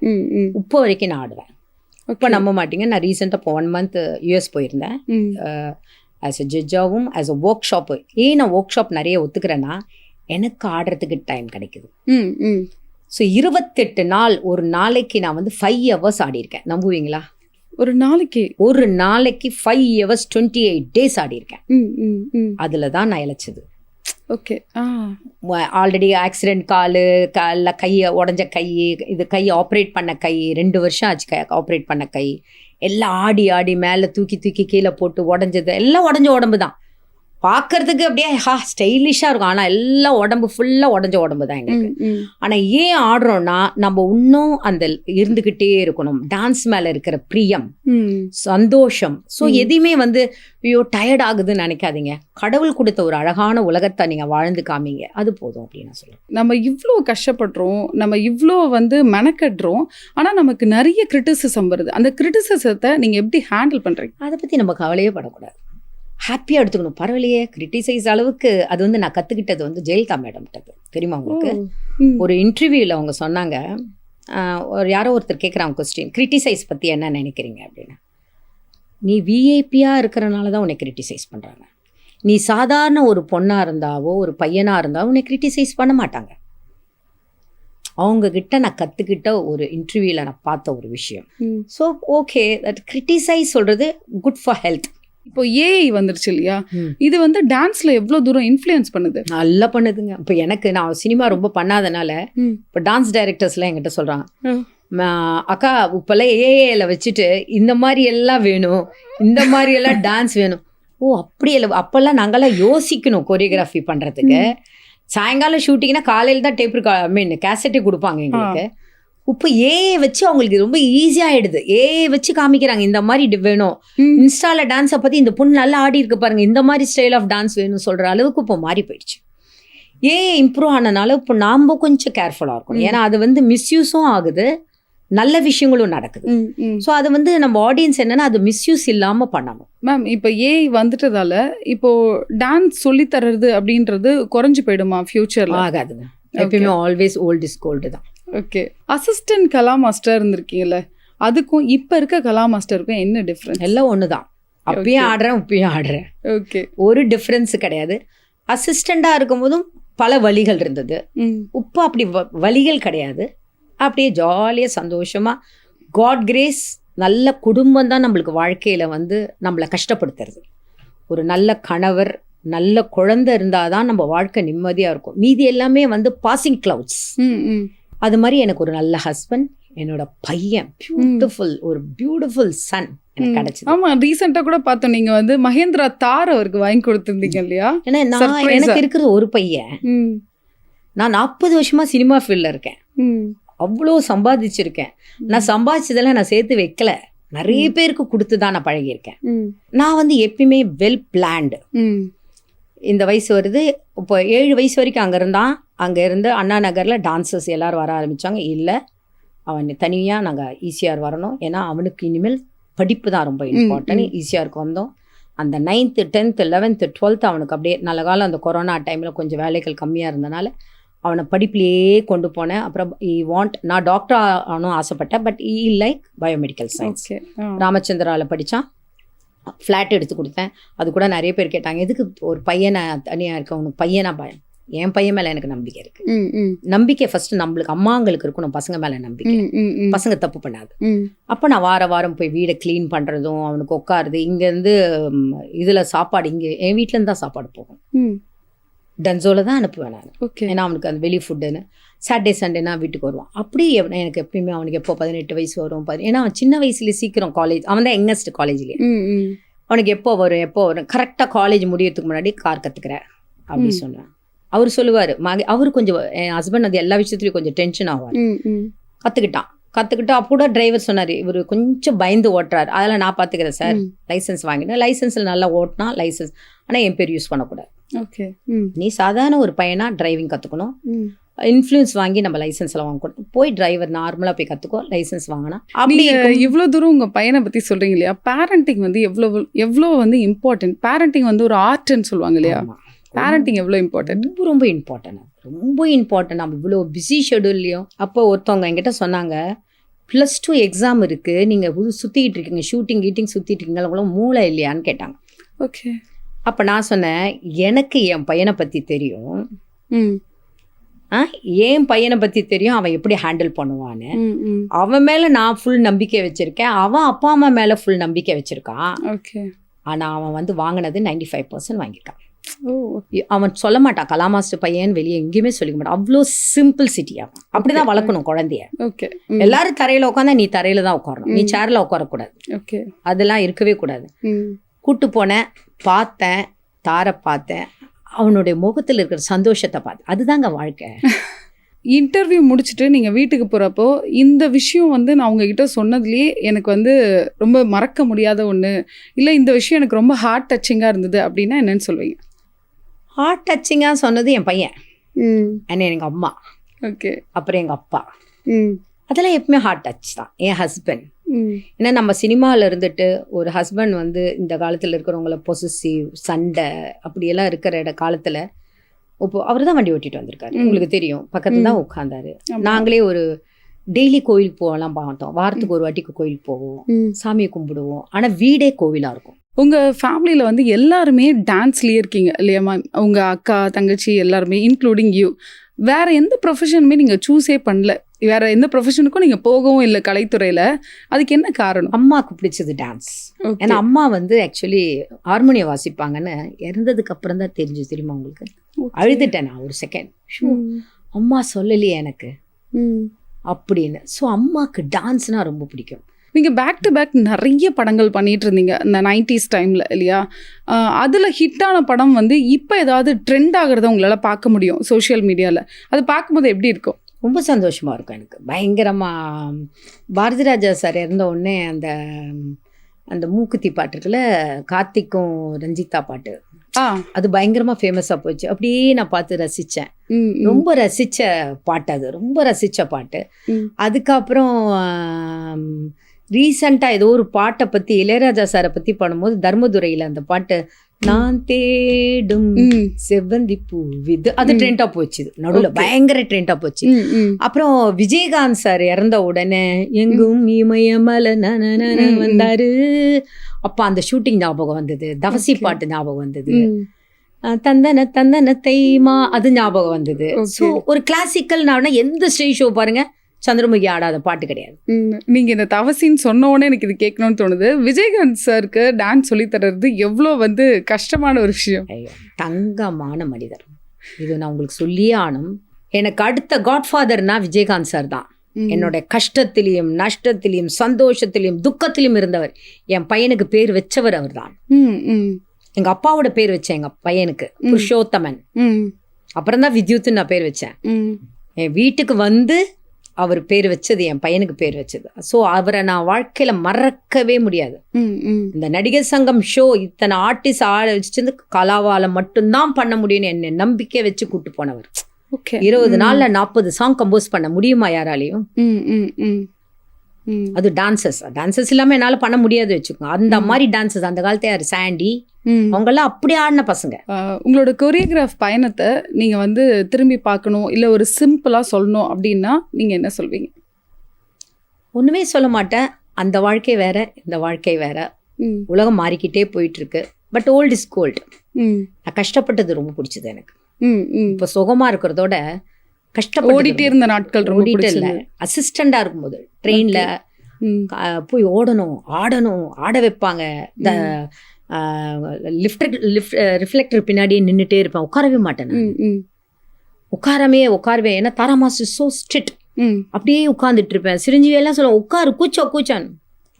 உப்பு வரைக்கும் நான் ஆடுவேன். இப்போ நம்ப மாட்டீங்க, நான் ரீசெண்டாக இப்போ 1 month யூஎஸ் போயிருந்தேன் ஆஸ் அ ஜட்ஜாகவும் ஆஸ் அ ஒர்க் ஷாப்பு. ஏன் நான் ஒர்க் ஷாப் நிறைய ஒத்துக்கிறேன்னா எனக்கு ஆடுறதுக்கு டைம் கிடைக்குது. ஸோ 28 நாள் ஒரு நாளைக்கு நான் வந்து 5 hours ஆடியிருக்கேன். நம்புவீங்களா? ஒரு நாளைக்கு 5 hours 28 days ஆடியிருக்கேன். அதில் தான் நான் இழைச்சது. ஓகே, ஆல்ரெடி ஆக்சிடென்ட், காலில் கையை உடஞ்ச கை, இது கை ஆப்ரேட் பண்ண கை, 2 வருஷம் ஆச்சு ஆப்ரேட் பண்ண கை, எல்லாம் ஆடி ஆடி மேலே தூக்கி தூக்கி கீழே போட்டு உடஞ்சது எல்லாம் உடஞ்ச உடம்பு தான். பார்க்கறதுக்கு அப்படியே ஸ்டைலிஷாக இருக்கும், ஆனால் எல்லாம் உடம்பு ஃபுல்லாக உடஞ்ச உடம்பு தான் எங்களுக்கு. ஆனால் ஏன் ஆடுறோன்னா நம்ம இன்னும் அந்த இருந்துக்கிட்டே இருக்கணும். டான்ஸ் மேலே இருக்கிற பிரியம், சந்தோஷம். ஸோ எதையுமே வந்து ஐயோ டயர்ட் ஆகுதுன்னு நினைக்காதீங்க. கடவுள் கொடுத்த ஒரு அழகான உலகத்தை நீங்கள் வாழ்ந்து காமிங்க, அது போதும் அப்படின்னு நான் சொல்லுவேன். நம்ம இவ்வளோ கஷ்டப்படுறோம், நம்ம இவ்வளோ வந்து மெனக்கட்டுறோம், ஆனால் நமக்கு நிறைய கிரிட்டிசிசம் வருது. அந்த கிரிட்டிசிசத்தை நீங்கள் எப்படி ஹேண்டில் பண்ணுறீங்க? அதை பற்றி நம்ம கவலையே படக்கூடாது, ஹாப்பியாக எடுத்துக்கணும். பரவாயில்லையே, கிரிட்டிசைஸ் அளவுக்கு அது வந்து நான் கற்றுக்கிட்டது வந்து ஜெயலலிதா மேடம்கிட்ட தெரியுமா உங்களுக்கு? ஒரு இன்டர்வியூவில் அவங்க சொன்னாங்க, யாரோ ஒருத்தர் கேட்குறாங்க கொஸ்டின், கிரிட்டிசைஸ் பற்றி என்ன நினைக்கிறீங்க அப்படின்னு. நீ விஐபியாக இருக்கிறனால தான் உன்னை கிரிட்டிசைஸ் பண்ணுறாங்க. நீ சாதாரண ஒரு பொண்ணாக இருந்தாவோ ஒரு பையனாக இருந்தாவோ உன்னை கிரிட்டிசைஸ் பண்ண மாட்டாங்க. அவங்கக்கிட்ட நான் கற்றுக்கிட்ட ஒரு இன்டர்வியூவில் நான் பார்த்த ஒரு விஷயம். ஸோ ஓகே, தட் கிரிட்டிசைஸ் சொல்கிறது குட் ஃபார் ஹெல்த். இப்போ ஏஐ வந்துருச்சு இல்லையா, இது வந்து டான்ஸ்ல எவ்வளோ தூரம் இன்ஃப்ளூயன்ஸ் பண்ணுது? நல்லா பண்ணுதுங்க. இப்போ எனக்கு நான் சினிமா ரொம்ப பண்ணாதனால இப்போ டான்ஸ் டைரக்டர்ஸ்லாம் என்கிட்ட சொல்கிறாங்க, அக்கா இப்போல்லாம் ஏஐல வச்சுட்டு இந்த மாதிரி எல்லாம் வேணும், இந்த மாதிரி எல்லாம் டான்ஸ் வேணும். ஓ அப்படி இல்லை, அப்போல்லாம் நாங்கள்லாம் யோசிக்கணும் கொரியோகிராஃபி பண்ணுறதுக்கு. சாயங்காலம் ஷூட்டிங்னா காலையில் தான் கேசட்டே கொடுப்பாங்க எங்களுக்கு. இப்போ ஏஐ வச்சு அவங்களுக்கு ரொம்ப ஈஸியாகிடுது. ஏஐ வச்சு காமிக்கிறாங்க, இந்த மாதிரி வேணும், இன்ஸ்டால டான்ஸை பற்றி இந்த பொண்ணு நல்லா ஆடி இருக்கு பாருங்க, இந்த மாதிரி ஸ்டைல் ஆஃப் டான்ஸ் வேணும்னு சொல்கிற அளவுக்கு இப்போ மாறி போயிடுச்சு. ஏஐ இம்ப்ரூவ் ஆனனால இப்போ நாம் கொஞ்சம் கேர்ஃபுல்லாக இருக்கணும். ஏன்னா அது வந்து மிஸ்யூஸும் ஆகுது, நல்ல விஷயங்களும் நடக்குது. ஸோ அது வந்து நம்ம ஆடியன்ஸ் என்னன்னா அது மிஸ்யூஸ் இல்லாமல் பண்ணணும். மேம், இப்போ ஏஐ வந்துட்டதால இப்போ டான்ஸ் சொல்லித்தர்றது அப்படின்றது குறைஞ்சு போயிடுமா ஃபியூச்சரில்? ஆகாதுங்க, எப்பயுமே ஆல்வேஸ் ஓல்ட் இஸ் கோல்டு தான். ஓகே, அசிஸ்டன்ட் கலா மாஸ்டர் இருந்திருக்கீங்கல்ல, அதுக்கும் இப்போ இருக்க கலா மாஸ்டருக்கும் என்ன டிஃப்ரென்ஸ்? எல்லாம் ஒன்று தான். அப்பயும் ஆடுறேன், இப்பயும் ஆடுறேன். ஓகே, ஒரு டிஃப்ரென்ஸு கிடையாது. அசிஸ்டண்டாக இருக்கும்போதும் பல வழிகள் இருந்தது, இப்போ அப்படி வழிகள் கிடையாது. அப்படியே ஜாலியாக சந்தோஷமாக காட் கிரேஸ், நல்ல குடும்பம் தான் நம்மளுக்கு வாழ்க்கையில் வந்து நம்மளை கஷ்டப்படுத்துறது. ஒரு நல்ல கணவர், நல்ல குழந்தை இருந்தால் தான் நம்ம வாழ்க்கை நிம்மதியாக இருக்கும். மீதி எல்லாமே வந்து பாசிங் கிளவுட்ஸ். அது மாதிரி எனக்கு ஒரு நல்ல ஹஸ்பண்ட், என்னோட பையன் பியூட்டிஃபுல், ஒரு பியூட்டிஃபுல் சன் எனக்கு கிடைச்சது. ஆமா, ரீசெண்டா கூட பார்த்தோம், நீங்க வந்து மகேந்திரா தார் அவருக்கு வாங்கி கொடுத்துருந்தீங்க இல்லையா? ஏன்னா நான் எனக்கு இருக்கிற ஒரு பையன், நான் 40 வருஷமா சினிமா ஃபீல்டில் இருக்கேன், அவ்வளோ சம்பாதிச்சிருக்கேன். நான் சம்பாதிச்சதெல்லாம் நான் சேர்த்து வைக்கல, நிறைய பேருக்கு கொடுத்து தான் நான் பழகியிருக்கேன். நான் வந்து எப்பயுமே வெல் பிளான்டு. இந்த வயசு வருது, இப்போ 7 வயசு வரைக்கும் அங்கே இருந்தான். அங்கே இருந்து அண்ணா நகரில் டான்ஸர்ஸ் எல்லோரும் வர ஆரம்பித்தாங்க. இல்லை, அவன் தனியாக நாங்கள் ஈசிஆர் வரணும், ஏன்னா அவனுக்கு இனிமேல் படிப்பு தான் ரொம்ப இம்பார்ட்டன்ட். ஈசிஆருக்கு வந்தோம். அந்த 9th 10th 11th 12th அவனுக்கு அப்படியே நல்ல காலம். அந்த கொரோனா டைமில் கொஞ்சம் வேலைகள் கம்மியாக இருந்தனால அவனை படிப்புலேயே கொண்டு போனேன். அப்புறம் நான் டாக்டர் ஆகணும் ஆசைப்பட்டேன், பட் லைக் பயோமெடிக்கல் சயின்ஸ். ராமச்சந்திராவில் படித்தான். ஃப்ளாட் எடுத்து கொடுத்தேன். அது கூட நிறைய பேர் கேட்டாங்க, எதுக்கு ஒரு பையனை தனியாக இருக்க, உனக்கு பையனா பயம் என் பையன் மேலே எனக்கு நம்பிக்கை இருக்கு. ம், ம், நம்பிக்கை ஃபர்ஸ்ட் நம்மளுக்கு அம்மாங்களுக்கு இருக்கணும் பசங்க மேலே நம்பிக்கை. ம், ம், ம், பசங்க தப்பு பண்ணாது. ம். அப்போ நான் வாரம் போய் வீடை க்ளீன் பண்ணுறதும் அவனுக்கு உட்காருது. இங்கேருந்து இதில் சாப்பாடு இங்கே என் வீட்டிலேருந்து தான் சாப்பாடு போகும். ம். டன்சோவில் தான் அனுப்புவேன் நான். ஓகே. ஏன்னா அவனுக்கு அந்த வெளி ஃபுட்டுன்னு சாட்டர்டே சண்டேனா வீட்டுக்கு வருவான். அப்படி எனக்கு எப்பயுமே அவனுக்கு எப்போ 18 வயசு வரும் ஏன்னா அவன் சின்ன வயசுல சீக்கிரம் காலேஜ், அவன் தான் யங்கஸ்ட் காலேஜ்லேயே. ம், ம். அவனுக்கு எப்போ வரும் கரெக்டாக காலேஜ் முடியறதுக்கு முன்னாடி கார் கற்றுக்கிறேன் அப்படி சொன்னேன். அவர் சொல்லுவார் அவர் கொஞ்சம் என் ஹஸ்பண்ட் அது எல்லா விஷயத்துலையும் கொஞ்சம் டென்ஷன் ஆவார். ம், ம். கற்றுக்கிட்டா அப்போ டிரைவர் சொன்னார் இவர் கொஞ்சம் பயந்து ஓட்டுறாரு, அதெல்லாம் நான் பார்த்துக்கிறேன் சார், லைசன்ஸ் வாங்கினேன், லைசன்ஸில் நல்லா ஓட்டினா லைசன்ஸ், ஆனால் என் பேர் யூஸ் பண்ணக்கூடாது. ஓகே. ம், நீ சாதாரண ஒரு பையனா டிரைவிங் கற்றுக்கணும், ம். இன்ஃப்ளூயன்ஸ் வாங்கி நம்ம லைசன்ஸ்லாம் வாங்கக்கூடாது, போய் டிரைவர் நார்மலாக போய் கற்றுக்கோ, லைசன்ஸ் வாங்கினா அப்படி நீங்க இவ்வளோ தூரம் உங்க பையனை பத்தி சொல்றீங்க இல்லையா? பேரண்டிங் வந்து எவ்வளோ வந்து இம்பார்ட்டன்ட். பேரண்டிங் வந்து ஒரு ஆர்ட்னு சொல்லுவாங்க இல்லையா? பேரண்டிங் எவ்வளோ இம்பார்ட்டன்ட்? ரொம்ப இம்பார்ட்டன்ட், ரொம்ப இம்பார்ட்டன்ட். நம்ம இவ்வளோ பிஸி ஷெடியூல்லையும் அப்போ ஒருத்தவங்க என்கிட்ட சொன்னாங்க +2 எக்ஸாம் இருக்குது, நீங்கள் சுற்றிக்கிட்டு இருக்கீங்க, ஷூட்டிங் கீட்டிங் சுற்றிட்டு இருக்கீங்க, உங்களும் மூளை இல்லையான்னு கேட்டாங்க. ஓகே. அப்போ நான் சொன்னேன் எனக்கு என் பையனை பற்றி தெரியும், ம், என் பையனை பற்றி தெரியும், அவன் எப்படி ஹேண்டில் பண்ணுவான்னு. ம், ம். அவன் மேலே நான் ஃபுல் நம்பிக்கை வச்சுருக்கேன், அவன் அப்பா அம்மா மேலே ஃபுல் நம்பிக்கை வச்சுருக்கான். ஓகே. ஆனால் அவன் வந்து வாங்கினது 95% வாங்கிட்டான். ஓ. அவன் சொல்ல மாட்டான் கலா மாஸ்டர் பையன், வெளியே எங்கேயுமே சொல்லிக்க மாட்டான். அவ்வளோ சிம்பிள்சிட்டி. அவன் அப்படிதான் வளர்க்கணும் குழந்தைய. ஓகே. எல்லாரும் தரையில உட்காந்தா நீ தரையில தான் உட்காரணும், நீ சேர்ல உட்காரக்கூடாது, ஓகே. அதெல்லாம் இருக்கவே கூடாது. ம். கூட்டு போனேன், பார்த்தேன், தாரை பார்த்தேன், அவனுடைய முகத்தில் இருக்கிற சந்தோஷத்தை பார்த்தேன். அதுதாங்க வாழ்க்கை. இன்டர்வியூ முடிச்சுட்டு நீங்கள் வீட்டுக்கு போகிறப்போ இந்த விஷயம் வந்து நான் உங்ககிட்ட சொன்னதுலேயே எனக்கு வந்து ரொம்ப மறக்க முடியாத ஒன்று, இல்லை இந்த விஷயம் எனக்கு ரொம்ப ஹார்ட் டச்சிங்காக இருந்தது அப்படின்னா என்னன்னு சொல்வீங்க? ஹார்ட் டச்சிங்காக சொன்னது என் பையன், அண்ணன், எங்கள் அம்மா, ஓகே, அப்புறம் எங்கள் அப்பா. ம், அதெல்லாம் எப்பவுமே ஹார்ட் டச் தான். என் ஹஸ்பண்ட், ம், ஏன்னா நம்ம சினிமாவில் இருந்துட்டு ஒரு ஹஸ்பண்ட் வந்து இந்த காலத்தில் இருக்கிறவங்கள பொசசிவ் சண்டை அப்படியெல்லாம் இருக்கிற காலத்தில் இப்போ அவர் தான் வண்டி ஓட்டிட்டு வந்திருக்காரு, உங்களுக்கு தெரியும், பக்கத்துல தான் உட்காந்தாரு. நாங்களே ஒரு டெய்லி கோயிலுக்கு போகலாம் பார்த்தோம், வாரத்துக்கு ஒரு வாட்டிக்கு கோயிலுக்கு போவோம், சாமியை கும்பிடுவோம், ஆனால் வீடே கோவிலாக இருக்கும். உங்கள் ஃபேமிலியில் வந்து எல்லாருமே டான்ஸ்லேயே இருக்கீங்க இல்லையாம்மா? உங்கள் அக்கா தங்கச்சி எல்லாருமே இன்க்ளூடிங் யூ. வேறு எந்த ப்ரொஃபஷனுமே நீங்கள் சூஸே பண்ணல, வேறு எந்த ப்ரொஃபஷனுக்கும் நீங்கள் போகவும் இல்லை கலைத்துறையில். அதுக்கு என்ன காரணம்? அம்மாவுக்கு பிடிச்சது டான்ஸ். ஏன்னா அம்மா வந்து ஆக்சுவலி ஹார்மோனியம் வாசிப்பாங்கன்னு இறந்ததுக்கு அப்புறம் தான் தெரிஞ்சு, தெரியுமா உங்களுக்கு? அழுதுட்டேன் நான் ஒரு செகண்ட், அம்மா சொல்லலையே எனக்கு அப்படின்னு. ஸோ அம்மாவுக்கு டான்ஸ்னால் ரொம்ப பிடிக்கும். நீங்கள் பேக் டு பேக் நிறைய படங்கள் பண்ணிகிட்டு இருந்தீங்க இந்த 90s டைமில் இல்லையா? அதில் ஹிட்டான படம் வந்து இப்போ ஏதாவது ட்ரெண்ட் ஆகிறத உங்களால் பார்க்க முடியும் சோஷியல் மீடியாவில். அது பார்க்கும்போது எப்படி இருக்கும்? ரொம்ப சந்தோஷமாக இருக்கும் எனக்கு, பயங்கரமாக. பாரதி ராஜா சார் இறந்த உடனே அந்த அந்த மூக்குத்தி பாட்டு இருக்குல்ல, கார்த்திக்கும் ரஞ்சிதா பாட்டு, அது பயங்கரமாக ஃபேமஸாக போச்சு. அப்படியே நான் பார்த்து ரசித்தேன், ரொம்ப ரசித்த பாட்டு, அது ரொம்ப ரசித்த பாட்டு. அதுக்கப்புறம் ரீசண்டாக ஏதோ ஒரு பாட்டை பற்றி இளையராஜா சாரை பற்றி பண்ணும்போது தர்மதுரையில் அந்த பாட்டு நான் தேடும் செவ்வந்தி பூ விது, அது ட்ரெண்டாக போச்சு, நடுவில் பயங்கர ட்ரெண்டாக போச்சு. அப்புறம் விஜயகாந்த் சார் இறந்த உடனே எங்கும் இமயமல வந்தாரு, அப்போ அந்த ஷூட்டிங் ஞாபகம் வந்தது, தவசி பாட்டு ஞாபகம் வந்தது, தந்தன தந்தன தைமா அது ஞாபகம் வந்தது. ஸோ ஒரு கிளாசிக்கல் நான் எந்த ஸ்டேஜ் ஷோ பாருங்க சந்திரமுகி ஆடாத பாட்டு கிடையாது. நீங்கள் இந்த தவசின்னு சொன்ன உடனே எனக்கு இது கேட்கணும்னு தோணுது. விஜயகாந்த் சாருக்கு டான்ஸ் சொல்லித்தரது எவ்வளோ வந்து கஷ்டமான ஒரு விஷயம். ஐயோ, தங்கமான மனிதர், இது நான் உங்களுக்கு சொல்லியே ஆனும். எனக்கு அடுத்த காட்ஃபாதர்னா விஜயகாந்த் சார் தான். என்னோட கஷ்டத்திலையும் நஷ்டத்திலையும் சந்தோஷத்திலையும் துக்கத்திலையும் இருந்தவர். என் பையனுக்கு பேர் வச்சவர் அவர் தான். எங்கள் அப்பாவோட பேர் வச்சேன் எங்கள் பையனுக்கு புருஷோத்தமன், அப்புறம் தான் வித்யுத்துன்னு நான் பேர் வச்சேன். என் வீட்டுக்கு வந்து அவர் பேர் வச்சது, என் பையனுக்கு பேர் வச்சது. ஸோ அவரை நான் வாழ்க்கையில் மறக்கவே முடியாது. இந்த நடிகர் சங்கம் ஷோ இத்தனை ஆர்டிஸ்ட் ஆட வச்சுருந்து கலாவால் மட்டும்தான் பண்ண முடியும்னு என்னை நம்பிக்கை வச்சு கூப்பிட்டு போனவர். 20 நாள்ல 40 சாங் கம்போஸ் பண்ண முடியுமா யாராலையும்? அது டான்சஸ் இல்லாமல் என்னால் பண்ண முடியாது வச்சுக்கோங்க. அந்த மாதிரி டான்சஸ் அந்த காலத்து யார் சாண்டி அவங்கெல்லாம் அப்படி ஆடின பசங்க. உங்களோட கொரியோகிராஃப் பயணத்தை நீங்கள் வந்து திரும்பி பார்க்கணும், இல்லை ஒரு சிம்பிளாக சொல்லணும் அப்படின்னா நீங்கள் என்ன சொல்வீங்க? ஒன்றுமே சொல்ல மாட்டேன். அந்த வாழ்க்கை வேற, இந்த வாழ்க்கை வேற. உலகம் மாறிக்கிட்டே போயிட்டு இருக்கு. But old is gold. நான் கஷ்டப்பட்டது ரொம்ப பிடிச்சது எனக்கு. இப்போ சுகமா இருக்கிறதோட கஷ்டப்பட்டு ஓடிட்டே இருந்த நாட்கள் ரொம்ப ஓடிட்டு இல்லை, பிடிச்சது. அசிஸ்டண்டா இருக்கும்போது ட்ரெயின்ல ம். போய் ஓடணும், ஆட வைப்பாங்க. இந்த ரிஃப்ளெக்டர் பின்னாடியே நின்றுட்டே இருப்பேன், உட்காரவே மாட்டேன் நான். ம், ம், உட்காரவே ஏன்னா தாரா மாஸ்டர் சோ ஸ்ட்ரிக்ட். ம். அப்படியே உட்காந்துட்டு இருப்பேன். சிரஞ்சீவி எல்லாம் சொல்லுவேன் உட்காரு, கூச்சான்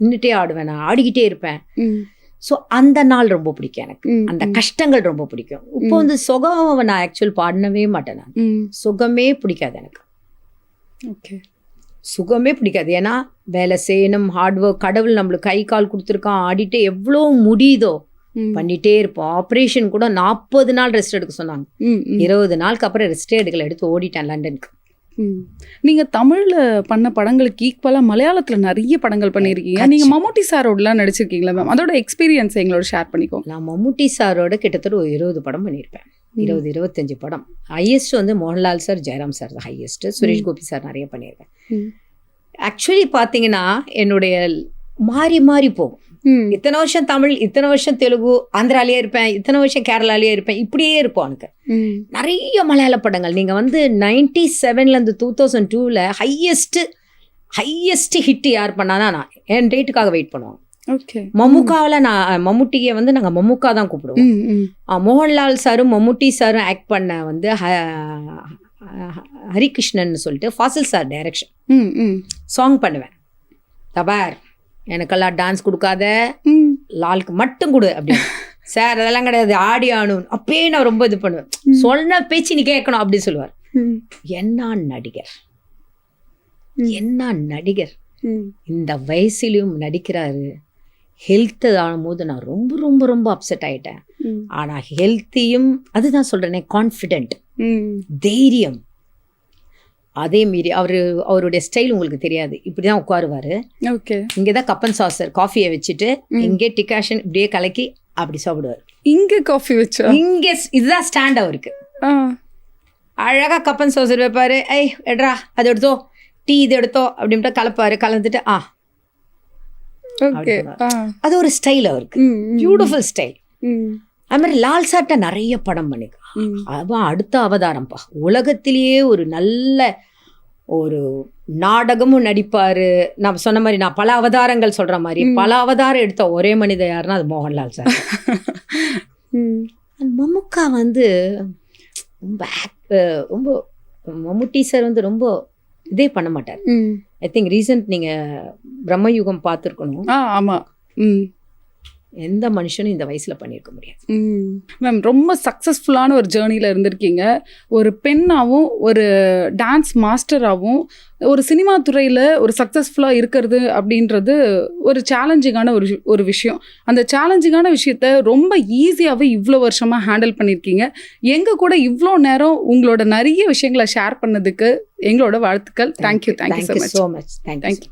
நின்றுட்டே ஆடுவேன், நான் ஆடிக்கிட்டே இருப்பேன். ம், ஸோ அந்த நாள் ரொம்ப பிடிக்கும் எனக்கு. ம், அந்த கஷ்டங்கள் ரொம்ப பிடிக்கும். இப்போ வந்து சுகம் நான் ஆக்சுவல் பாடவே மாட்டேன். நான் ம். சுகமே பிடிக்காது எனக்கு, ஓகே. சுகமே பிடிக்காது. ஏன்னா வேலை செய்யணும், ஹார்ட் ஒர்க், கடவுள் நம்மளுக்கு கை கால் கொடுத்துருக்கான், ஆடிட்டே எவ்வளோ முடியுதோ ம். பண்ணிட்டே இருப்போம். ஆப்ரேஷன் கூட 40 நாள் ரெஸ்ட் எடுக்க சொன்னாங்க. ம், ம், 20 நாளுக்கு அப்புறம் ரெஸ்டே எடுக்கல, எடுத்து ஓடிட்டேன் லண்டனுக்கு. ம். நீங்க தமிழ்ல பண்ண படங்களுக்கு ஈக்குவலா மலையாளத்துல நிறைய படங்கள் பண்ணியிருக்கீங்க. நீங்க மம்முட்டி சாரோடலாம் நடிச்சிருக்கீங்களா மேம்? அதோட எக்ஸ்பீரியன்ஸ் எங்களோட ஷேர் பண்ணிக்கோ. நான் மம்முட்டி சாரோட கிட்டத்தட்ட ஒரு 20 படம் பண்ணியிருப்பேன். 20-25 படம். ஹையஸ்ட் வந்து மோகன்லால் சார், ஜெயராம் சார் தான் ஹையஸ்ட். சுரேஷ் கோபி சார் நிறைய பண்ணியிருக்கேன். ம். ஆக்சுவலி பார்த்தீங்கன்னா என்னுடைய மாறி போகும். ம். இத்தனை வருஷம் தமிழ், இத்தனை வருஷம் தெலுங்கு, ஆந்திராலேயே இருப்பேன், இத்தனை வருஷம் கேரளாலேயே இருப்பேன், இப்படியே இருப்போம் எனக்கு. ம். நிறைய மலையாள படங்கள். நீங்கள் வந்து 97லேருந்து 2002ல் ஹையஸ்ட் ஹிட் யார் பண்ணானா நான் என் டேட்டுக்காக வெயிட் பண்ணுவோம். ஓகே. மம்முக்காவில் நான் மம்முட்டியை வந்து நாங்கள் மம்முக்கா தான் கூப்பிடுவோம். ம், ம். மோகன்லால் சாரும் மம்முட்டி சாரும் ஆக்ட் பண்ண வந்து ஹரிகிருஷ்ணன் சொல்லிட்டு ஃபாசில் சார் டைரக்ஷன் ம், ம். சாங் பண்ணுவேன். தபார் எனக்கெல்லாம் டான்ஸ் கொடுக்காத, ம். லாலுக்கு மட்டும் கொடு அப்படின்னு. சார் அதெல்லாம் கிடையாது, ஆடி ஆகணும். அப்பயே நான் ரொம்ப இது பண்ணுவேன். சொன்ன பேச்சு நீ கேட்கணும் அப்படின்னு சொல்லுவார். ம். என்ன நடிகர், என்ன நடிகர், ம். இந்த வயசுலையும் நடிக்கிறாரு. ஹெல்த்து ஆகும்போது நான் ரொம்ப ரொம்ப ரொம்ப அப்செட் ஆகிட்டேன். ம். ஆனால் ஹெல்த்தையும் அதுதான் சொல்கிறேனே, கான்ஃபிடென்ட், ம். தைரியம். அதே மீறி அவருடைய ஸ்டைல் உங்களுக்கு தெரியாது, இப்படி தான் உட்காருவார். ஓகே. இங்கே தான் கப்பன் சாசர் காஃபியை வச்சுட்டு இங்கே டிகாஷன் இப்படியே கலக்கி அப்படி சாப்பிடுவார். இங்க காஃபி வச்சா? இங்கே இதுதான் ஸ்டாண்ட் அவருக்கு. ஆ. அழகாக கப்பன் சாசர் வைப்பார். எட்ரா அது எடுத்தோ, டீ இது எடுத்தோ அப்படின்ட்டு கலப்பாரு. கலந்துட்டு ஓகே. ஆ. அது ஒரு ஸ்டைல் அவருக்கு, ம், ம். Beautiful style. ம். அது மாதிரி லால் சார்ட்ட நிறைய படம் பண்ணிருக்கான். ம். அவன் அடுத்த அவதாரம்ப்பா. உலகத்திலேயே ஒரு நல்ல ஒரு நாடகமும் நடிப்பாரு. நான் சொன்ன மாதிரி, நான் பல அவதாரங்கள் சொல்ற மாதிரி, பல அவதாரம் எடுத்த ஒரே மனிதர் யாருன்னா அது மோகன்லால் சார். ம். மம்முக்கா வந்து ரொம்ப மம்முட்டி சார் வந்து ரொம்ப இதே பண்ண மாட்டார். ம். ஐ திங்க் ரீசன்ட் நீங்கள் பிரம்மயுகம் பார்த்துருக்கணும். ஆமா. ம். எந்த மனுஷனும் இந்த வயசுல பண்ணியிருக்க முடியாது. மேம், ரொம்ப சக்ஸஸ்ஃபுல்லான ஒரு ஜேர்னியில் இருந்திருக்கீங்க. ஒரு பெண்ணாகவும் ஒரு டான்ஸ் மாஸ்டராகவும் ஒரு சினிமா துறையில் ஒரு சக்ஸஸ்ஃபுல்லாக இருக்கிறது அப்படின்றது ஒரு சேலஞ்சிங்கான ஒரு விஷயம். அந்த சேலஞ்சிங்கான விஷயத்த ரொம்ப ஈஸியாகவே இவ்வளோ வருஷமாக ஹேண்டில் பண்ணியிருக்கீங்க. எங்கள் கூட இவ்வளோ நேரம் உங்களோட நிறைய விஷயங்களை ஷேர் பண்ணதுக்கு எங்களோட வாழ்த்துக்கள். Thank you so much. தேங்க்யூ.